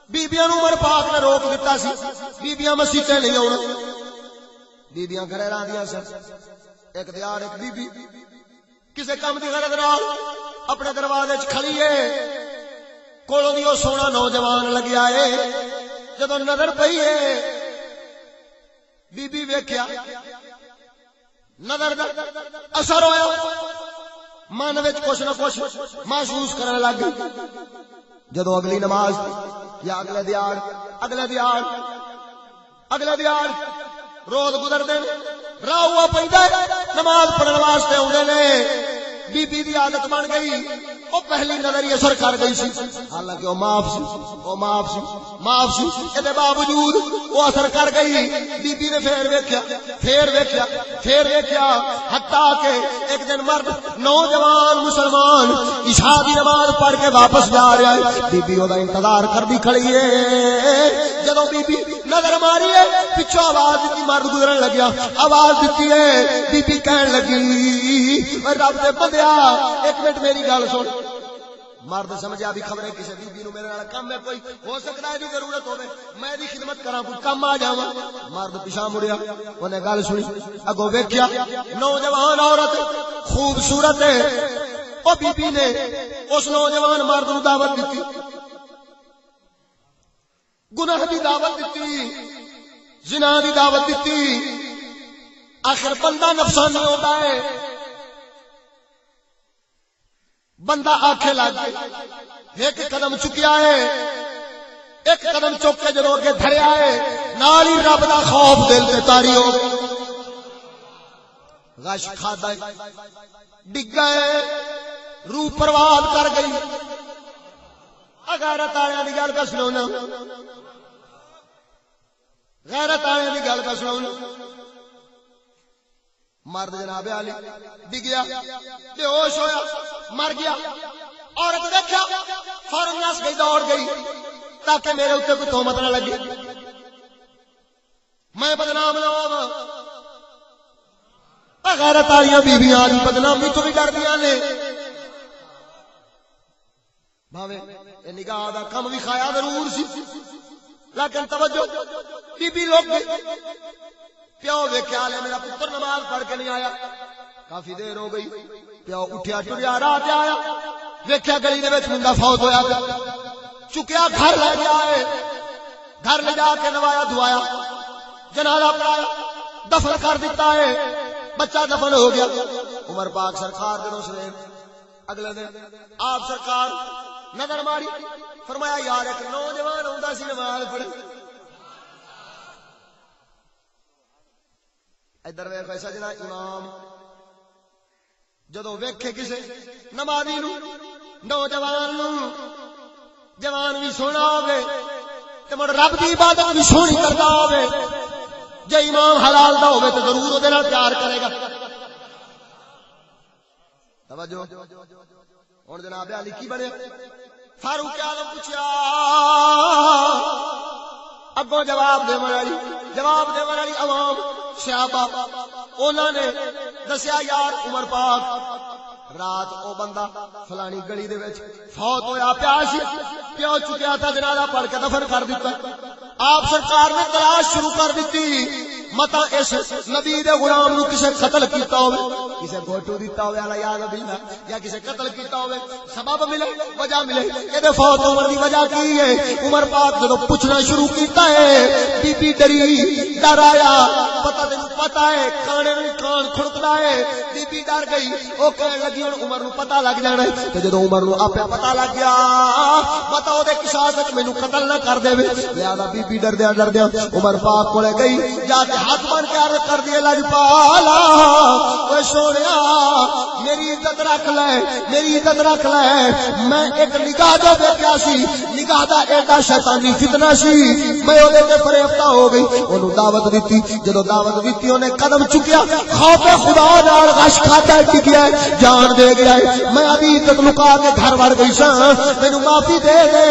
Speaker 1: بیبییاں نوں عمر پاک نے روک دتا سی، بیبییاں مسجد تے نہیں آਉਣਾ، بیبییاں گھرے رہندیاں سن۔ ایک دیار ایک بی بی کسے کام دی غرض نال اپنے دروازے وچ کھڑی ہے، کولوں دی او سونا نوجوان لگیا ہے، جدوں نظر پئی ہے بی بی ویکھیا، نظر دا اثر ہویا، من وچ کچھ نہ کچھ محسوس کرنے لگ گئی۔ جدوں اگلی نماز یا اگلے دیار روز گزردے راہ ہوا پیندا نماز پڑھن واسطے اوندے نے، بی بی دی عادت بن گئی، او پہلی نظر ہی اثر کر گئی سی، حالانکہ او معاف سی، اے باوجود او اثر کر گئی۔ بی بی نے پھر ویکھیا حتیٰ کہ ایک دن مرد نوجوان مسلمان عشاء دی نماز پڑھ کے واپس جا رہا ہے، بی بی او دا انتظار کردی کھڑی ہے۔ جدوں بی بی نظر ماری ہے، پچھوں آواز دیتی، مرد گزرن لگیا، آواز دیتی ہے، بی بی کہن لگی رب دے بندیا ایک منٹ میری گل سن۔ مرد سمجھا بھی خبریں کسی بی بی نو میرے نال کم ہے، کوئی ہو سکتا ہے دی ضرورت ہوے میں دی خدمت کراں، کوئی کم آ جاواں۔ مرد پیچھے مڑیا، اونے گل سنی، اگوں ویکھیا نوجوان عورت خوبصورت ہے، او بی بی نے اس نوجوان مرد نو دعوت دتی، گناہ دی دعوت دتی، زنا دی دعوت دتی۔ آخر بندہ نفسانی ہوتا ہے، بندہ آنکھیں لگ گئی، ایک قدم چکیا ہے، ایک قدم چک کے جدوں اگے دھریا ہے، نال ہی رب دا خوف دل تے تاری ہو غش کھادا ہے، ڈگا ہے، روح پرواد کر گئی، غیرت والوں کی گل پہ سنا، غیرت والوں کی گل پہ سنا. مرد جناب علی ڈگیا، بے ہوش ہویا، مر گیا. عورت دیکھا فوراً نس گئی، دوڑ گئی تاکہ میرے اتنے کوئی تہمت نہ لگے، میں بدنام نہ ہوں. غیرت والیاں بیویاں دی بدنامی تو بھی ڈردیاں نے. بھاوے یہ نگاہ دا کم بھی کھایا ضرور سی، لیکن توجہ بی بی لوگ پیو ویکھیا لے میرا پتر نماز پڑھ کے نہیں آیا. کافی دیر ہو گئی، پیو اٹھیا ٹریا رات آیا، ویکھیا گلی دے وچ منڈا فوت ہویا، چکیا گھر لے گیا ہے. گھر لے جا کے نوایا دھوایا، جنازہ پڑھایا، دفن کر دیتا ہے. بچہ دفن ہو گیا. عمر پاک سرکار دنوں سویر اگلے دن آپ سرکار نظر ماری، فرمایا یار ایک نوجوان ہوندا سی نماز پڑھے. ادھر ویکھ سجنا، امام جدو ویکھے کسے نمازی نو، نوجوان نو، جوان بھی سونا ہوے تے مڑ رب دی عبادت بھی سونی کردا ہوے، جے امام حلال دا ہوے تے ضرور اودے نال پیار کرے گا. توجہ ہن جناب علی کی بنے؟ فاروق اعظم پوچھا، اگوں جواب دے والی عوام صحابہ انہاں نے دسیا یار عمر پاک رات او بندہ فلانی گلی دے وچ فوت ہویا پیا سی، پیو چکیا تھا، جنازہ پڑھ کے دفن کر دیتا. آپ سرکار نے تلاش شروع کر دیتی، متا اس نبی دے غلام نو کسے قتل کیتا ہوے، کسے گھوٹو دیتا ہوے اللہ یاد باللہ، یا کسے قتل کیتا ہوے، سبب ملے، وجہ ملے. اے دے فوت عمر دی وجہ کی ہے؟ عمر پاک جدوں پوچھنا شروع کیتا ہے، بی بی ڈری، ڈر آیا. پتہ ہے کانے نوں کان کھڑکدا ہے. بی بی ڈر گئی، او کہن لگی ہن عمر نو پتہ لگ جانا ہے. تے جدوں عمر نو آپے پتہ لگ گیا، پتہ او دے قصاص وچ مینوں قتل نہ کر دے. لہذا بی بی ڈردیاں عمر پاک کولے گئی، جا کے ہاتھ بن کے عرض کر دیے لاجپالا اوے سونیا میری عزت رکھ لے، میری عزت رکھ لے. میں ایک نگاہ جو ویکھیا سی، نگاہ دا ایڈا شیطانی فتنہ سی، میں اودے تے فریفتہ ہو گئی. اونوں دعوت دتی، جدوں دعوت دتی اونے قدم چکیا، خوف خدا نال غش کھاتا ٹکیا، جان دے گیا. میں ابھی عزت لکا کے گھر وڑ گئی ساں، مینوں معافی دے دے،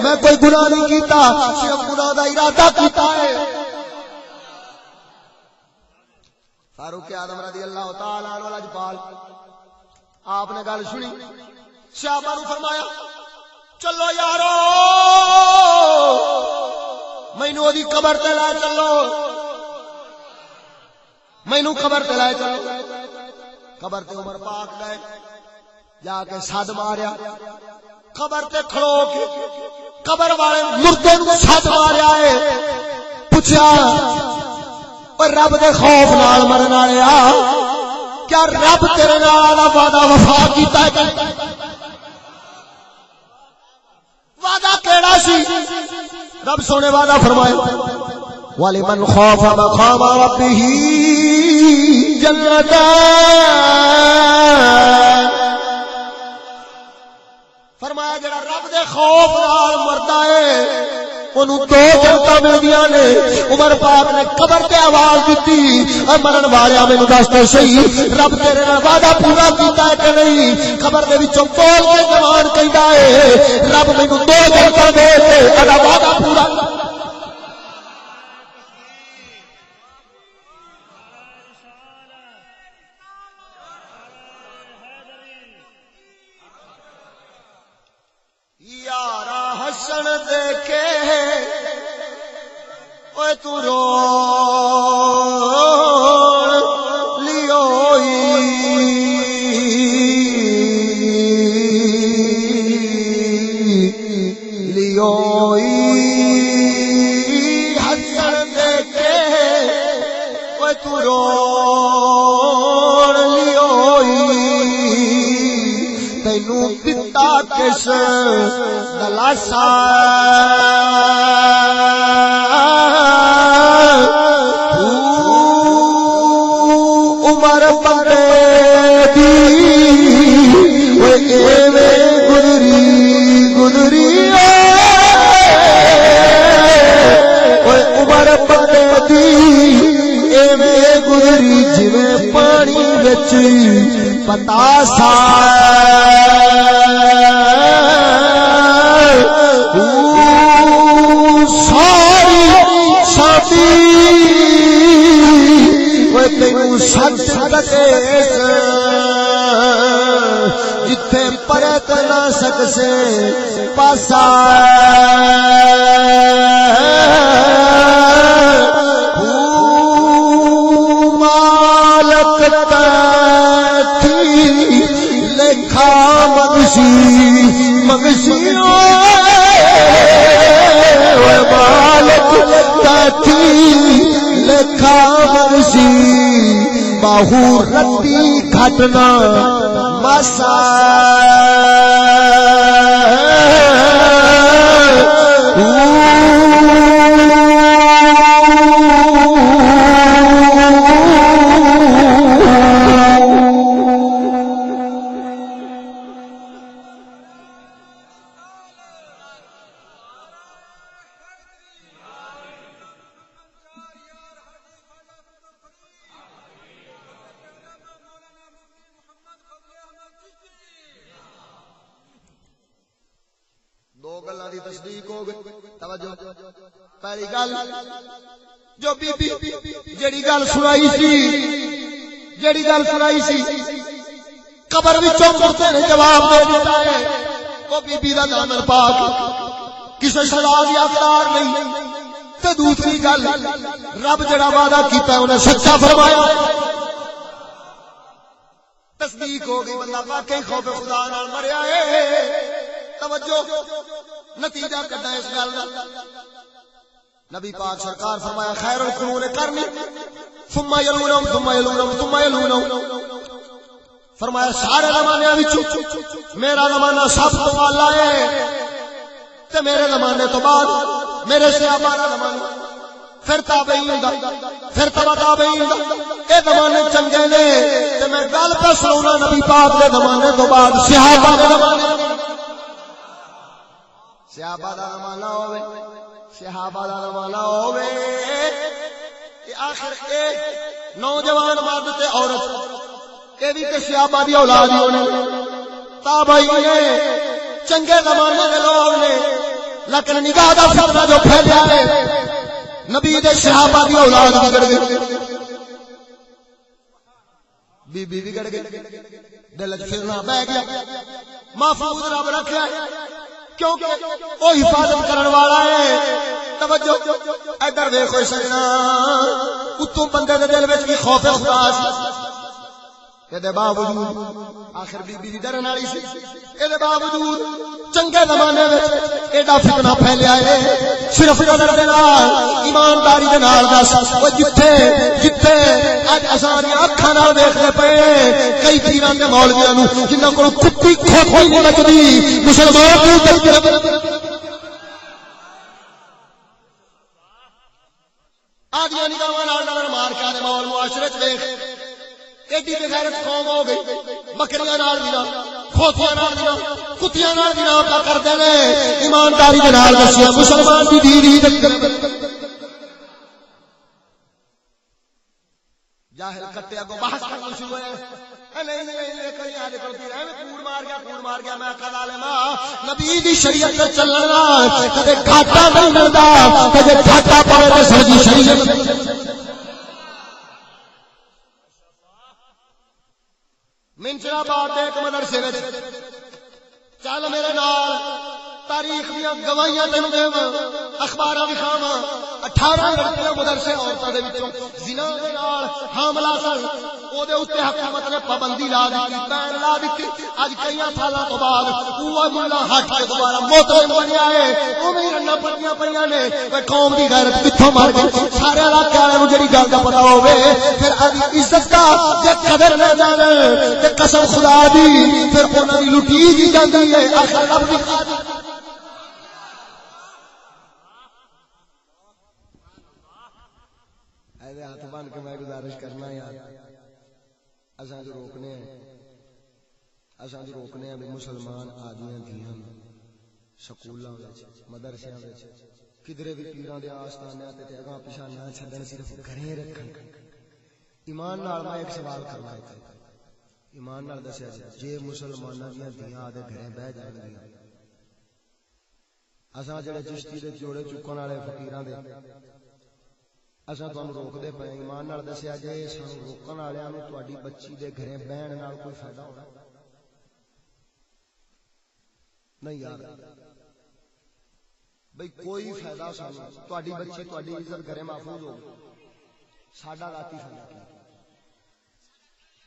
Speaker 1: میں کوئی گناہ نہیں کیتا، صرف گناہ دا ارادہ کیتا ہے. فاروق اعظم رضی اللہ تعالی عنہ لاجپال آپ نے گل سنی، صحابہ نو فرمایا چلو یارو مینوں اودی قبر تے لے چلو، مینوں قبر تے لے چلو. قبر تے عمر پاک گئے، جا کے سد ماریا، قبر تے کھڑو کے قبر والے مردے نو سد ماریا ہے. پوچھا اور رب دے خوف نال مرن والیا کیا رب تیرے نال وعدہ وفا کیتا ہے؟ وعدہ کیڑا سی؟ رب سونے وعدہ فرمایا وَلِمَنْ خَافَ مَقَامَ رَبِّهِ جَنَّتَانِ. فرمایا جڑا رب دے خوف نال مردا ہے انہوں دو جنتاں ملدیاں نے. عمر پاک نے قبر تے آواز دتی، اے مرن والیا مینوں دس تے صحیح رب تیرے نال وعدہ پورا کیتا ہے کہ نہیں؟ قبر دے وچوں بول کے جوان کہندا ہے رب مینوں دو جنتاں دے تے ادا وعدہ پورا. یارا حسن دیکھے اوے تو رون لیوئی، حسن دیکھے اوے تو رون لیوئی. تینوں دتا کس دلاسا عمر بندے دی ایویں گزری گزری جویں پانی وچ پتاسا ساری ساتھی وہ تینوں سچ سکے جتھے پرت نہ سکسے پاسا مالک تھی لکھا مگسی مگسی مالک تھی لکھا مگسی باہو رتی گھٹنا مسا دو گلاں دی تصدیق ہو گئی توجہ پہلی گل جو بی بی جیڑی گل سنائی سی قبر وچوں مردے نے جواب دے دتا ہے وہ بی بی دا دامن پاک کسے سزا دی حقدار نہیں تے دوسری گل رب جڑا وعدہ کیتا ہے انہیں سچا فرمایا تصدیق ہو گئی بندہ واقعی خوف خدا نال مریا ہے توجہ نتیجہ کڈا اس گل دا نبی پاک سرکار فرمایا خیر القرون قرنی ثم یلونہم ثم یلونہم ثم یلونہم فرمایا سارے زمانے وچوں میرا زمانہ سب تو اعلی ہے تے میرے زمانے تو بعد میرے صحابہ دا زمانہ پھر تابعین دا پھر تبع تابعین دا اے زمانے چنگے نے تے میں گل پہ سناؤنا نبی پاک دے زمانے تو بعد صحابہ دے زمانے صحابہ دا زمانہ ہوے صحابہ دا زمانہ ہوے آخر اے نوجوان مرد تے عورت اے بھی تے صحابہ دی اولاد ہی ہونے تابعین نے چنگے زمانے دے لوگ نے لیکن نگاہ دا فتنہ جو پھیلیا ہے نبی دے صحابہ دی اولاد بگڑ گئی بی بی بگڑ گئی دل وچ پھرنا بہ گیا محفوظ رب رکھیا کیونکہ وہ حفاظت کرن والا ہے توجہ ادھر دیکھو سجنا اتوں بندے دے دل وچ بھی خوف خدا سی اے باوجود آخر بی بی دی ڈرن والی سی اے باوجود چنگے زمانے وچ ایڈا فتنہ پھیلیا ہے صرف نظر دے نال ایمانداری دے نال دس او جتھے جتھے اج اساں دی اکھاں نال ویکھدے پئے کئی پیران دے مولویاں نوں جنہاں کول کتی کھوکھوئی نہیں لگدی مسلمان نوں آدیاں نگاہاں نال نظر مار کے آدے مول معاشرے وچ ویکھ ایڈی بے غیرت قوم ہو گئی بکریاں نال دینا کھوتیاں نال دینا کتیاں نال دینا کا کردے نے ایمانداری دے نال دسیا مسلمان دی دین جاہل کٹے اگوں بحث کرنا شروع ہوئے نہیں کئی آدھے کرتی رہے کوڑ مار گیا میں کل عالما نبی دی شریعت تے چلنا کدے گھاٹا نہیں ملدا کدے گھاٹا پاوے تے سمجھی شریعت منچرا باد دے ایک مدرسے وچ چل میرے نال تاریخ دیاں گواہیاں تینوں دیواں اخباراں وکھاواں 18 لڑکیاں مدرسے عورتاں دے وچوں زنا دے نال حاملہ سن او دے اوتے حکومت نے پابندی لا دتی بین لا دتی اج کئی سالاں تو بعد اوہ مولا ہٹ کے دوبارہ محترم بنیا ہے اوویں رنا پڑیاں پیاں نے اوے قوم دی غیرت کتھوں مار گئی سارے علاقے والے نوں جڑی گل دا پتہ ہوے پھر ادی عزت دا تے قدر نہ جانے تے قسم خدا دی پھر انہاں دی لٹی دی جاندی ہے آخر رب دی ہاتھ بن کے میں گزارش کرنا یار اساں جو روکنے ہیں بھی مسلمان آدیاں دیاں سکولاں وچ مدرسیاں وچ کدھرے بھی پیراں دے آستانیاں تے اگاں پیچھے نہ چھڈن صرف گھریں رکھن ایمان نال میں ایک سوال کرنا ہے، ایمان نال دسیا جے مسلماناں دیاں دھیاں آدے گھریں بہ جان گیاں، اساں جڑے چشتی دے جوڑے چکن والے فقیراں دے اساں تانوں روک دے پئے، ایمان نال دسیا جے سانوں روکن والیاں نوں تہاڈی بچی دے گھریں بہن نال کوئی فائدہ ہونا نہیں یار بھئی کوئی فائدہ سانوں، تہاڈی بچی تہاڈی عزت گھریں محفوظ ہو ساڈا ذاتی فائدہ کیا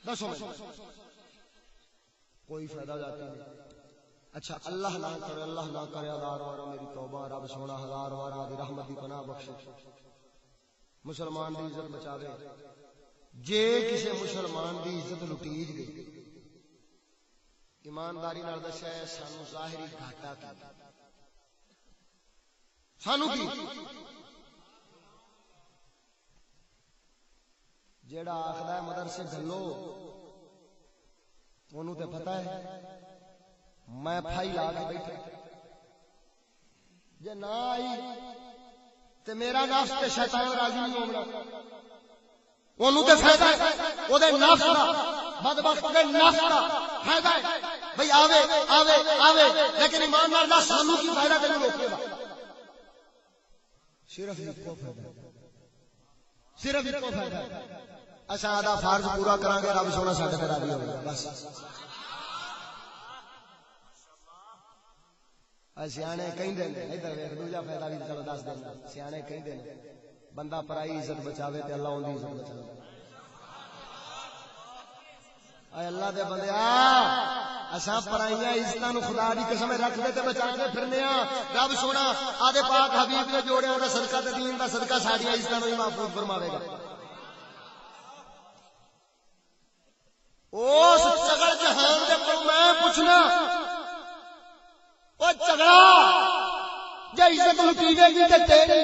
Speaker 1: دسو کوئی فائدہ ذاتی نہیں۔ اچھا اللہ نہ کرے ہزار وارا میری توبہ، رب سونا ہزار وارا دی رحمت دی پناہ بخشے، مسلمان دی عزت بچاوے، جے کسے مسلمان دی عزت لٹیج گئی ایمانداری نال دسیا ہے سانو ظاہری گھاٹا کی سانو کی جیڑا آخدا ہے مدرسے گھلو انہوں تے پتہ ہے میں پھائی لا کے بیٹھا جے نہ آئی تے میرا نفس تے شیطان راضی نہیں ہونا، انہوں تے فائدہ ہے او دے نفس دا بدبخت دے نفس دا فائدہ ہے بھئی آوے آوے آوے، لیکن ایمان نال دا سانو کی فائدہ تے نہیں روکے گا، صرف ایک کو فائدہ ہے، صرف ایک کو فائدہ ہے، اساں آدھا فرض پورا کران گے رب سونا ساڈے تے راضی ہوے گا بس۔ سیانے کہندے نے ادھر ویکھ دوجا فائدہ بھی چلو دس دینا، سیانے کہندے نے بندہ پرائی عزت بچاوے تے اللہ اون دی عزت بچاوے۔ اے اللہ دے بندیا اساں پرائیاں عزتاں نو خدا دی قسم رکھ دے تے بچا کے پھرنے ہاں، رب سونا آدے پاک حبیب دے جوڑیاں دا صدقہ تے دین دا صدقہ ساڈیاں عزتاں نو ہی محفوظ فرماوے گا۔ اس چگل جہان دے کو میں پوچھنا او چگڑا جے عزت لٹی گئی تے تیری،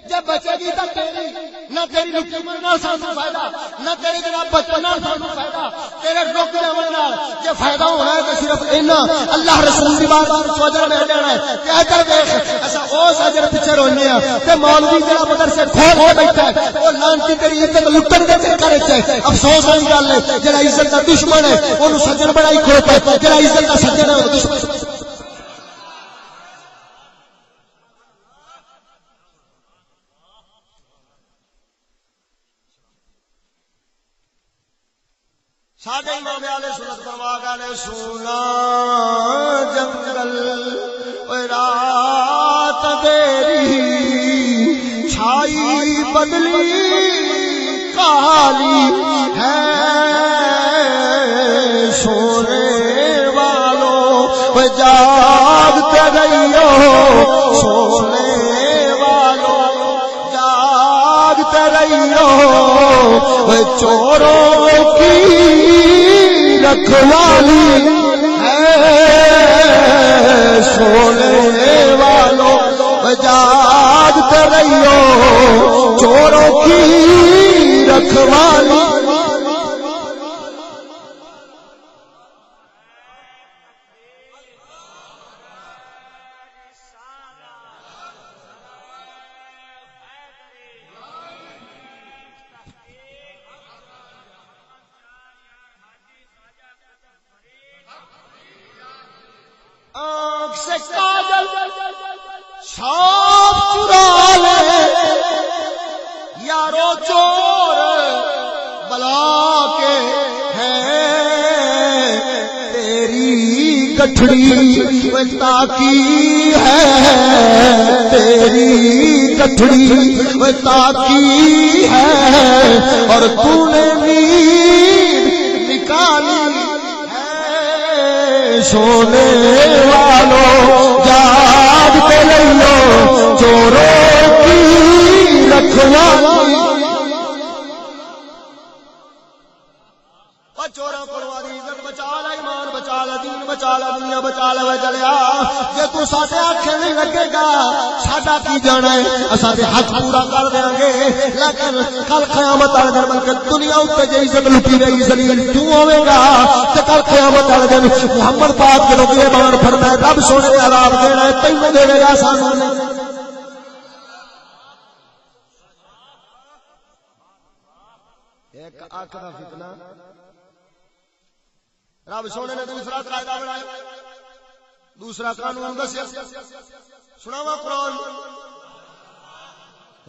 Speaker 1: جے بچے گی تے تیری، نہ تیری لٹی من نال سانو فائدہ، نہ تیری جناب بچن نال سانو فائدہ، تیرے رک جاون نال جے فائدہ ہونا ہے تے صرف اینا اللہ رسول دی بات وچ اجر مل جانا ہے۔ تے ادھر دیکھ اساں اس اجر پیچھے رونے ہاں تے مولوی جڑا مدرسے کھول کے بیٹھا ہے او لعنتی تیری عزت لٹن دے چکر وچ ہے۔ افسوس والی گل ہے جڑا عزت دا دشمن ہے اونوں سجن بنائی کھڑوتا ہے، جڑا عزت دا سجن ہے او دشمن۔ ساڈے امام اہل سنت فرما گئے سونا جنگل اوے رات دیری چھائی بدلی کالی ہے سونے والوں اوے جاگتے رہیو، سونے والوں جاگتے رہیو، اوے چوروں کی رکھوالی ہے سونے والوں جاگتے رہیو، چوروں کی رکھوالی۔ آنکھ سے کاجل صاف چرا لے یارو چور بلا کے ہیں، تیری گٹھڑی تاکی ہے، تیری گٹھڑی تاکی ہے، اور تو نے نیند نکالی سونے والوں جاگتے رہیو، چوروں کی رکھوالی۔ چوراں کولوں عزت بچا لے، ایمان بچا لے، دین بچا لے، دنیا بچا لے، چلیا جے تو ساڈے آکھے نہیں لگے گا ساڈا کی جانا ہے، اساں تے حق پورا کر دیاں گے، لیکن کل قیامت والے دن بلکہ دنیا اُتے جے عزت لٹی گئی ذلیل تو ہوے گا تے کل قیامت والے دن محمد پاک جدوں یہ بیان فرمایا رب سونے نے عذاب دینا ہے تینوں دے گا سانوں نے۔ ایک ایک اکھ دا فتنہ رب سونے نے دوسرا قاعدہ بنایا دوسرا قانون دسیا سناواں قرآن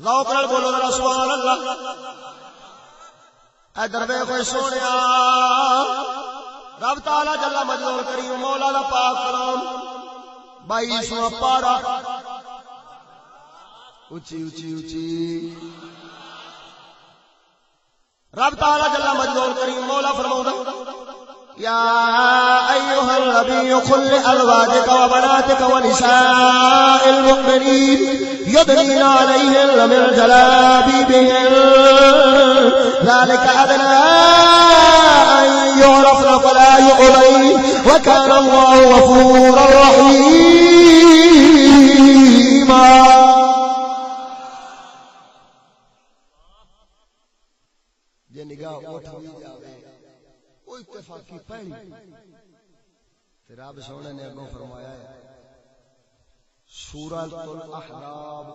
Speaker 1: ذوق نال بولو ذرا سبحان اللہ ادھر ویکھو سونیا رب تعالی جل مجدول کریم مولا دا پاک کلام 22واں پارا اونچی اونچی اونچی رب تعالی جل مجدول کریم مولا فرماوندا یا ایھا النبی قل لازواجک وبناتک ونساء المؤمنین یدنین علیہن من جلابیبہن ذلک ادنی ان یعرفن فلا یؤذین وکان اللہ غفورا رحیما. جے نگاہ اٹھ بھی جاوے وہ اتفاقی پہلی رب سونے نے اگوں فرمایا ہے سورۃ الاحزاب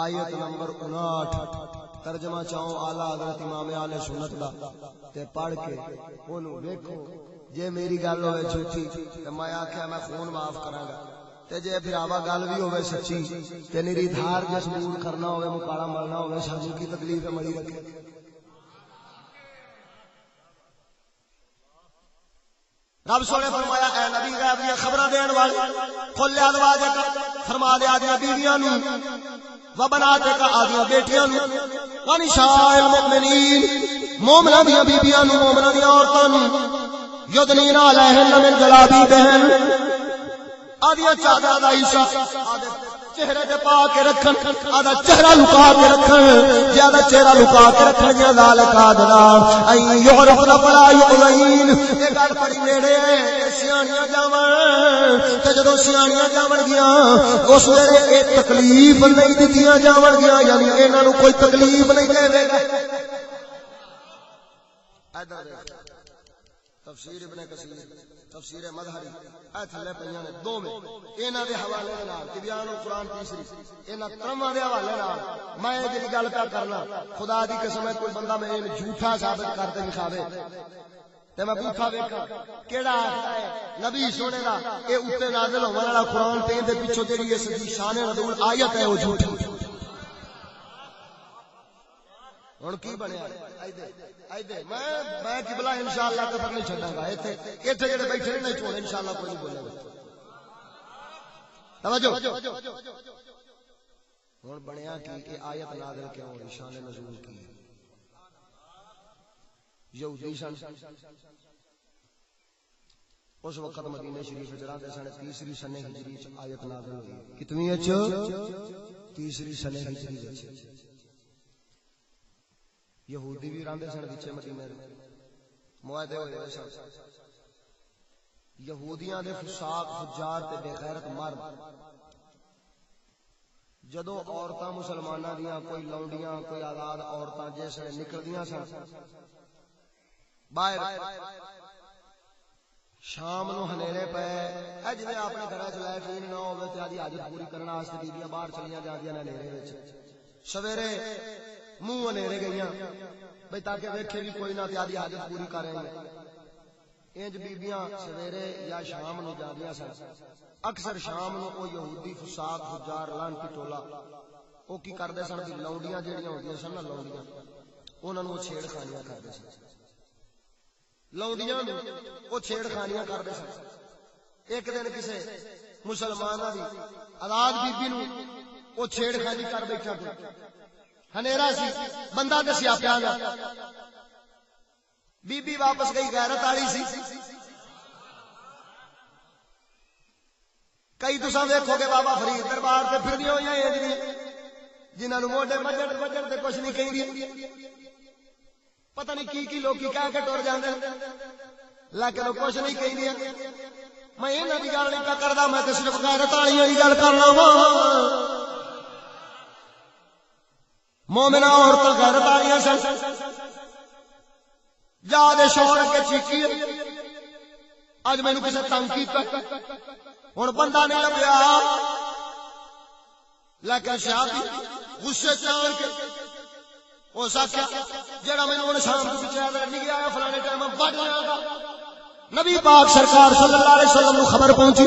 Speaker 1: آیت نمبر 59 ترجمہ چاہوں اعلی حضرت امام اہل سنت دا تے پڑھ کے اونوں ویکھو جے میری گل ہوے جھوٹی تے میں آکھیا میں خون معاف کراں گا تے جے بھراوا گل بھی ہوے سچی تے نری دھار جس دور کرنا ہوے مکالا ملنا ہوے سانوں کی تکلیف ہے مڑی رکھے. رب سونے فرمایا اے نبی غیب دی خبراں دین والے قل لازواجک فرما دے آدیاں بیویاں نوں و بناتک آدیاں بیٹیاں نوں و نساء المؤمنین مومناں دیاں بیبییاں نوں مومناں دیاں عورتاں نوں یدنین علیہن من جلابیبہن آدیاں چادراں دا حصہ چہرے تے پا کے رکھن آدھا چہرہ لکا کے رکھن زیادہ چہرہ لکا کے رکھن یا ذالک ادنا این یعرفن فلا یؤذین. یہ گل بڑی نیڑے ہے سیاںیاں جاون تے جدوں سیاںیاں جاون گیاں اس ویلے اے تکلیف نہیں دتیاں جاون گیاں یعنی انہاں نوں کوئی تکلیف نہیں دے گا. ادھر تفسیر ابن کثیر تفسیر مظہری اے تھلے پیاں نے دو میں انہاں دے حوالے نال تبیان القرآن تیسری انہاں ترواں دے حوالے نال میں جڑی گل پیا کرنا خدا دی قسم ہے کوئی بندہ میں جھوٹا ثابت کر کے دکھاوے تے میں پوچھا ویکھاں کیڑا آکھدا ہے نبی سونے دا اے اوتے نازل ہون والا قرآن تے دے پیچھے جڑی اس دی شان نزول آیت ہے او جھوٹی. ہن کی بنیا ایدے میں قبلہ انشاءاللہ کفر نہیں چھڈاں گا ایتھے جڑے بیٹھے نے نہیں چھوڑ انشاءاللہ کوئی نہیں بولے گا. توجہ ہن بنیا کہ آیت نازل کیوں ہوئی شان نزول کی یہودی سن اس وقت مدینہ شریف وچ رہندے سن تیسری سنہ ہجری وچ آیت نازل ہوئی کتنی وچ تیسری سنہ ہجری وچ یہودی بھی رہندے سن وچ مدینے معاہدے ہوئے سن یہودیاں دے فساق فجار تے بے غیرت مرد جدوں عورتاں مسلماناں دیاں کوئی لونڈیاں کوئی آزاد عورتاں جس نے نکلدیاں سن باہر شام نو ہنیرے پے اے جویں اپنے گھراں چ لائٹرین نہ ہوے تے آدی حاجت پوری کرن واسطے بیبیاں باہر چلیاں جاندیاں نے ہنیرے وچ سویرے منہ ہنیرے گئیاں بھئی تاکہ ویکھے بھی کوئی نہ تے آدی حاجت پوری کریں انج بیبیاں سویرے یا شام نو جاندیاں سن اکثر شام نو او یہودی فساق فجار لعنتی ٹولا او کی کردے سن کہ لونڈیاں جیڑیاں ہوندیاں سن نا لونڈیاں انہاں نوں چھیڑ خانیاں کردے سن لونڈیاں نوں او چھیڑ خانیاں کردے سن. ایک دن کسے مسلماناں دی آزاد بیبی نوں او چھیڑ خانی کر بیٹھا کوئی ہنیرا سی بندہ دسیا پیا نا بی بی واپس گئی غیرت والی سی. کئی تساں ویکھو گے بابا فرید دربار تے پھردیاں ہوئیاں انج دی جنہاں نوں موڈے مجڑ تے کچھ نہیں کہندی پتہ نہیں کی لوکی کہہ کے ٹر جاندے لیکن وہ کچھ نہیں کہندی. میں انہاں دی گل نہیں کردا میں تے صرف غیرت والیاں دی گل کرنا وا. مومنہ عورتاں غیرت والیاں سن جا دے شوہر کے چیکی اج مینوں کسے تنگ کیتا ہن بندہ نہیں لبیا لیکن شادی غصے چان کے اس آخیا جہاں مینوں ہن شام کے پیچھے نہیں آیا فلانے ٹائم بڑھ جایا گا. نبی پاک سرکار صلی اللہ علیہ وسلم کو خبر پہنچی.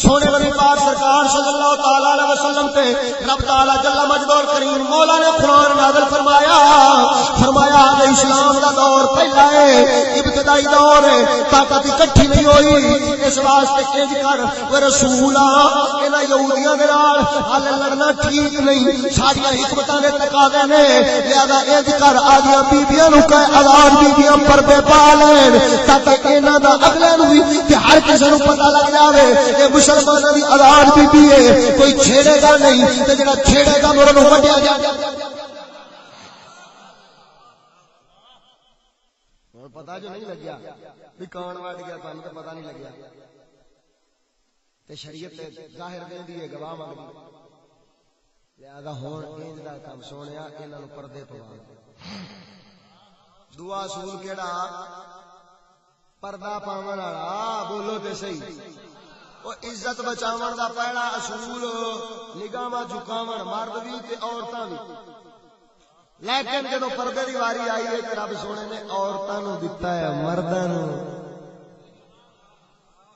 Speaker 1: سونے نبی پاک سرکار صلی اللہ تعالی علیہ وسلم تے رب تعالی جل مجدہ کریم مولا نے قرآن نازل فرمایا کہ اسلام دا دور پہلا ہے، ابتدائی دور ہے، طاقت اکٹھی نہیں ہوئی. اس واسطے انج کر وہ رسولا انہاں یہودیاں دے نال حل لڑنا ٹھیک نہیں، ساڈیاں حکمتاں دے تقاضے نے. لہذا انج کر آدیاں بیبیاں نوں کہ آزاد بیبیاں پردے پا لین تاکہ انہاں اگلے نو بھی کہ ہر کسی نو پتہ لگ جاوے کہ مسلماناں دی آزاد بی بی ہے، کوئی چھیڑے گا نہیں تے جڑا چھیڑے گا انہاں نو وڈیا جائے. ہن پتہ جو نہیں لگیا بھی کون وڈ گیا، تانوں تے پتہ نہیں لگیا تے شریعت ظاہر دیندی ہے، گواہ منگدی. لہذا ہن انج دا کم سونیا انہاں نو پردے پوا. دعا اصول کیڑا؟ پردہ پاون والا. بولو تے صحیح. او عزت بچاون دا پہلا اصول نگاہاں جھکاون، مرد بھی تے عورتاں بھی. لیکن جدوں پردے دی واری آئی ہے تے رب سونے نے عورتاں نوں دتا ہے مرداں نوں،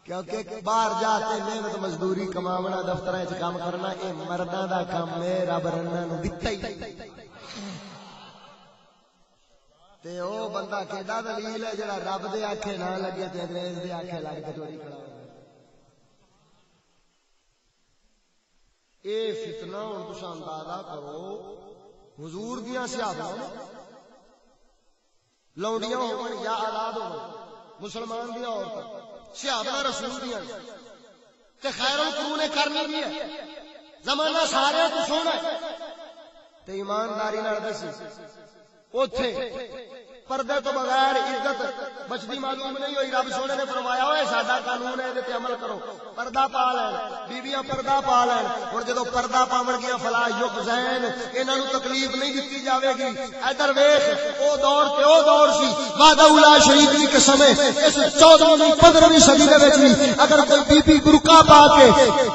Speaker 1: کیونکہ باہر جا کے محنت مزدوری کماونا، دفتراں وچ کام کرنا اے مرداں دا کام ہے. رب رناں نوں دتا ہی. تے او بندہ کیڈا دلیل ہے جڑا رب دے آکھے نہ لگے تے انگریز دے آکھے لگ کے چوری کھڑا ہو. اے فتنہ ہن تساں اندازہ کرو، حضور دیاں صحابہ لونڈیاں ہون یا آزاد ہون، مسلمان دیاں عورتاں صحابہ رسول دیاں تے خیر القرون کرنی بھی ہے. زمانہ سارے تو سونا ہے تے ایمانداری نال دسی اوتھے پردے تو بغیر عزت بچدی معلوم نہیں ہوئی. رب سونے نے فرمایا ہوئے ساڈا قانون ہے تے عمل کرو، پردہ پا لین، بیویاں پردہ پا لین. ہن جدوں پردہ پاون گیا فلا یقزین، انہاں نوں تکلیف نہیں دتی جاوے گی. ادھر ویکھ او دور تے او دور سی وعدہ لا شریک دی قسم ہے. اس 14ویں 15ویں صدی دے وچ بھی اگر کوئی بی بی برقع پا کے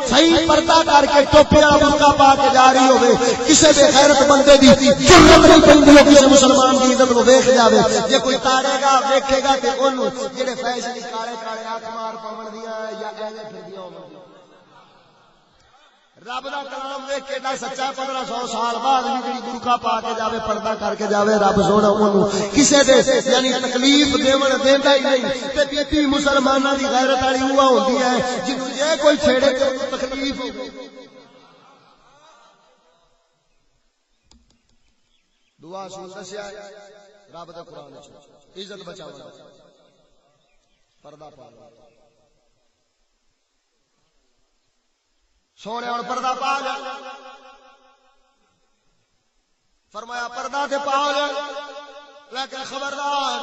Speaker 1: صحیح پردہ کر کے ٹوپے والا برقع پا کے جا رہی ہوے، کسے بے غیرت بندے دی جرأت نہیں پیندی ہو کسے مسلمان دی عزت نوں ویکھ جاوے. جے کوئی تارے گا ویکھے گا تے اونوں جڑے فیشن کالے کالے اکھ مار پاون دیاں یا ایویں پھردیاں ہون. رب دا کلام ویکھ کے دا سچا 1500 سال بعد بھی جڑی برقع پا کے جاوے، پردہ کر کے جاوے، رب سونا اونوں کسے دے یعنی تکلیف دیون دیندا ہی نہیں. تے بیٹی مسلماناں دی غیرت والی ہوا ہوندی ہے جنوں جے کوئی چھیڑے تے اونوں تکلیف ہوے. دعا اصول دسیا رب دے قرآن وچ عزت بچاونا، پردہ پانا. سونے اور پردہ پا جا، فرمایا پردہ تے پا جا، لیکن خبردار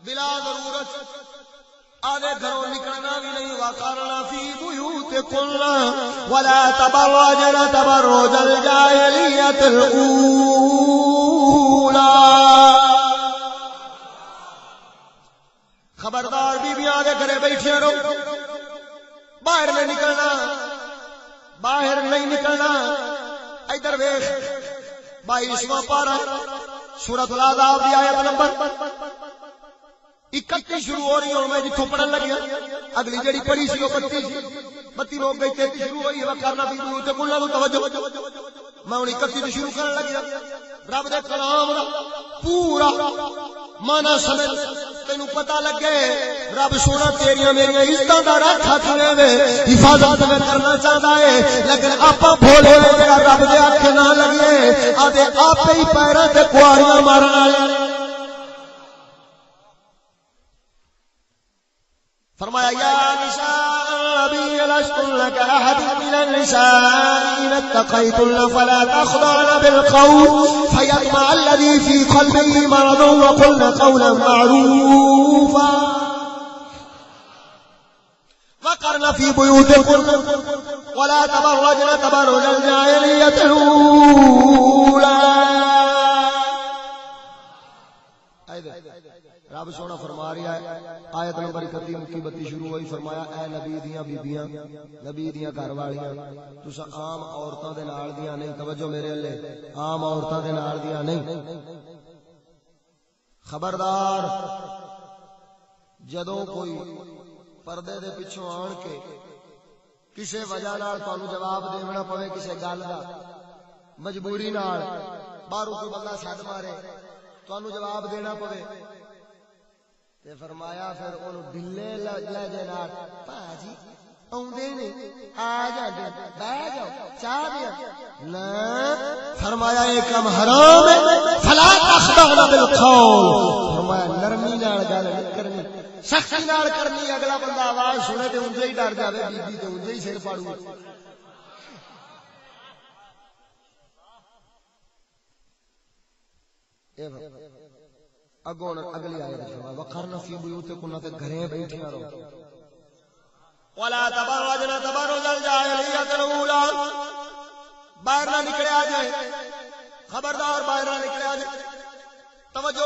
Speaker 1: بلا ضرورت آدھے گھروں نکلنا بھی نہیں. وقرنا فی بیوتکن ولا تبرجن تبرج الجاہلیۃ الاولی. خبردار بیویاں دے گھرے بیٹھے رہو، باہر نہیں نکلنا، باہر نہیں نکلنا. ادھر ویکھ 22واں پارہ سورۃ الاحزاب دی آیت نمبر 31 شروع ہو رہی ہوں. میں جتھوں پڑھن لگیا اگلی جڑی پڑھی سی وہ 32 ہو گئی، 33 شروع ہوئی. وقرنا فی بیوتکن توجہ، میں ہن 31 تو شروع کرن لگیا. رب دے کلام دا پورا مانا سمجھ تینوں پتہ لگے رب سونا تیریاں میریاں عزتاں دا رکھا کھڑے وے، حفاظت میں کرنا چاہتا ہے. لیکن آپا بھولے جڑا رب دے آکھے نہ لگے آدھے آپ ہی پیراں تے کواریاں مارن والے. فرمایا یا نساء النبی لستن کأحد من النساء إن اتقيتن فلا تخضعن بالقول فيطمع الذي في قلبه مرض وقلن قولا معروفا. وقرن في بيوتكن ولا تبرجن تبرج الجاهلية الأولى. رب سونا فرما رہا ہے آیت نمبر 31 کی 32 شروع ہوئی، فرمایا اے نبی دیاں بیبیاں، نبی دیاں گھر والیاں، تسا عام عورتاں دے نال دیاں نہیں، توجہ میرے لے، عام عورتاں دے نال دیاں نہیں، خبردار جدوں کوئی پردے دے پچھوں آن کے کسے وجہ نال تانوں جواب دینا پوے، کسے گل دا مجبوری نال باہروں کوئی بندہ سد مارے تانوں جواب دینا پوے تے فرمایا پھر اونوں ڈلے لہجے نال پاجی اوندے نے آ جاندے بیٹھ جاؤ چاہ دیا نہ، فرمایا اے کم حرام ہے، فلا تخضعن بالقول، فرمایا نرمی نال گل نہیں کرنی، سختی نال کرنی، اگلا بندہ آواز سنے تے اونجے ہی ڈر جاوے، بی بی تے اونجے ہی سر پاڑو۔ اگوں اگلی آیت فرمایا وقرن فی بیوتکن، تے گھریں بیٹھیاں رہو، ولا تبرجن تبرج الجاہلیۃ الاولی، باہر نہ نکلیا جائے، خبردار باہر نہ نکلیا جائے، توجہ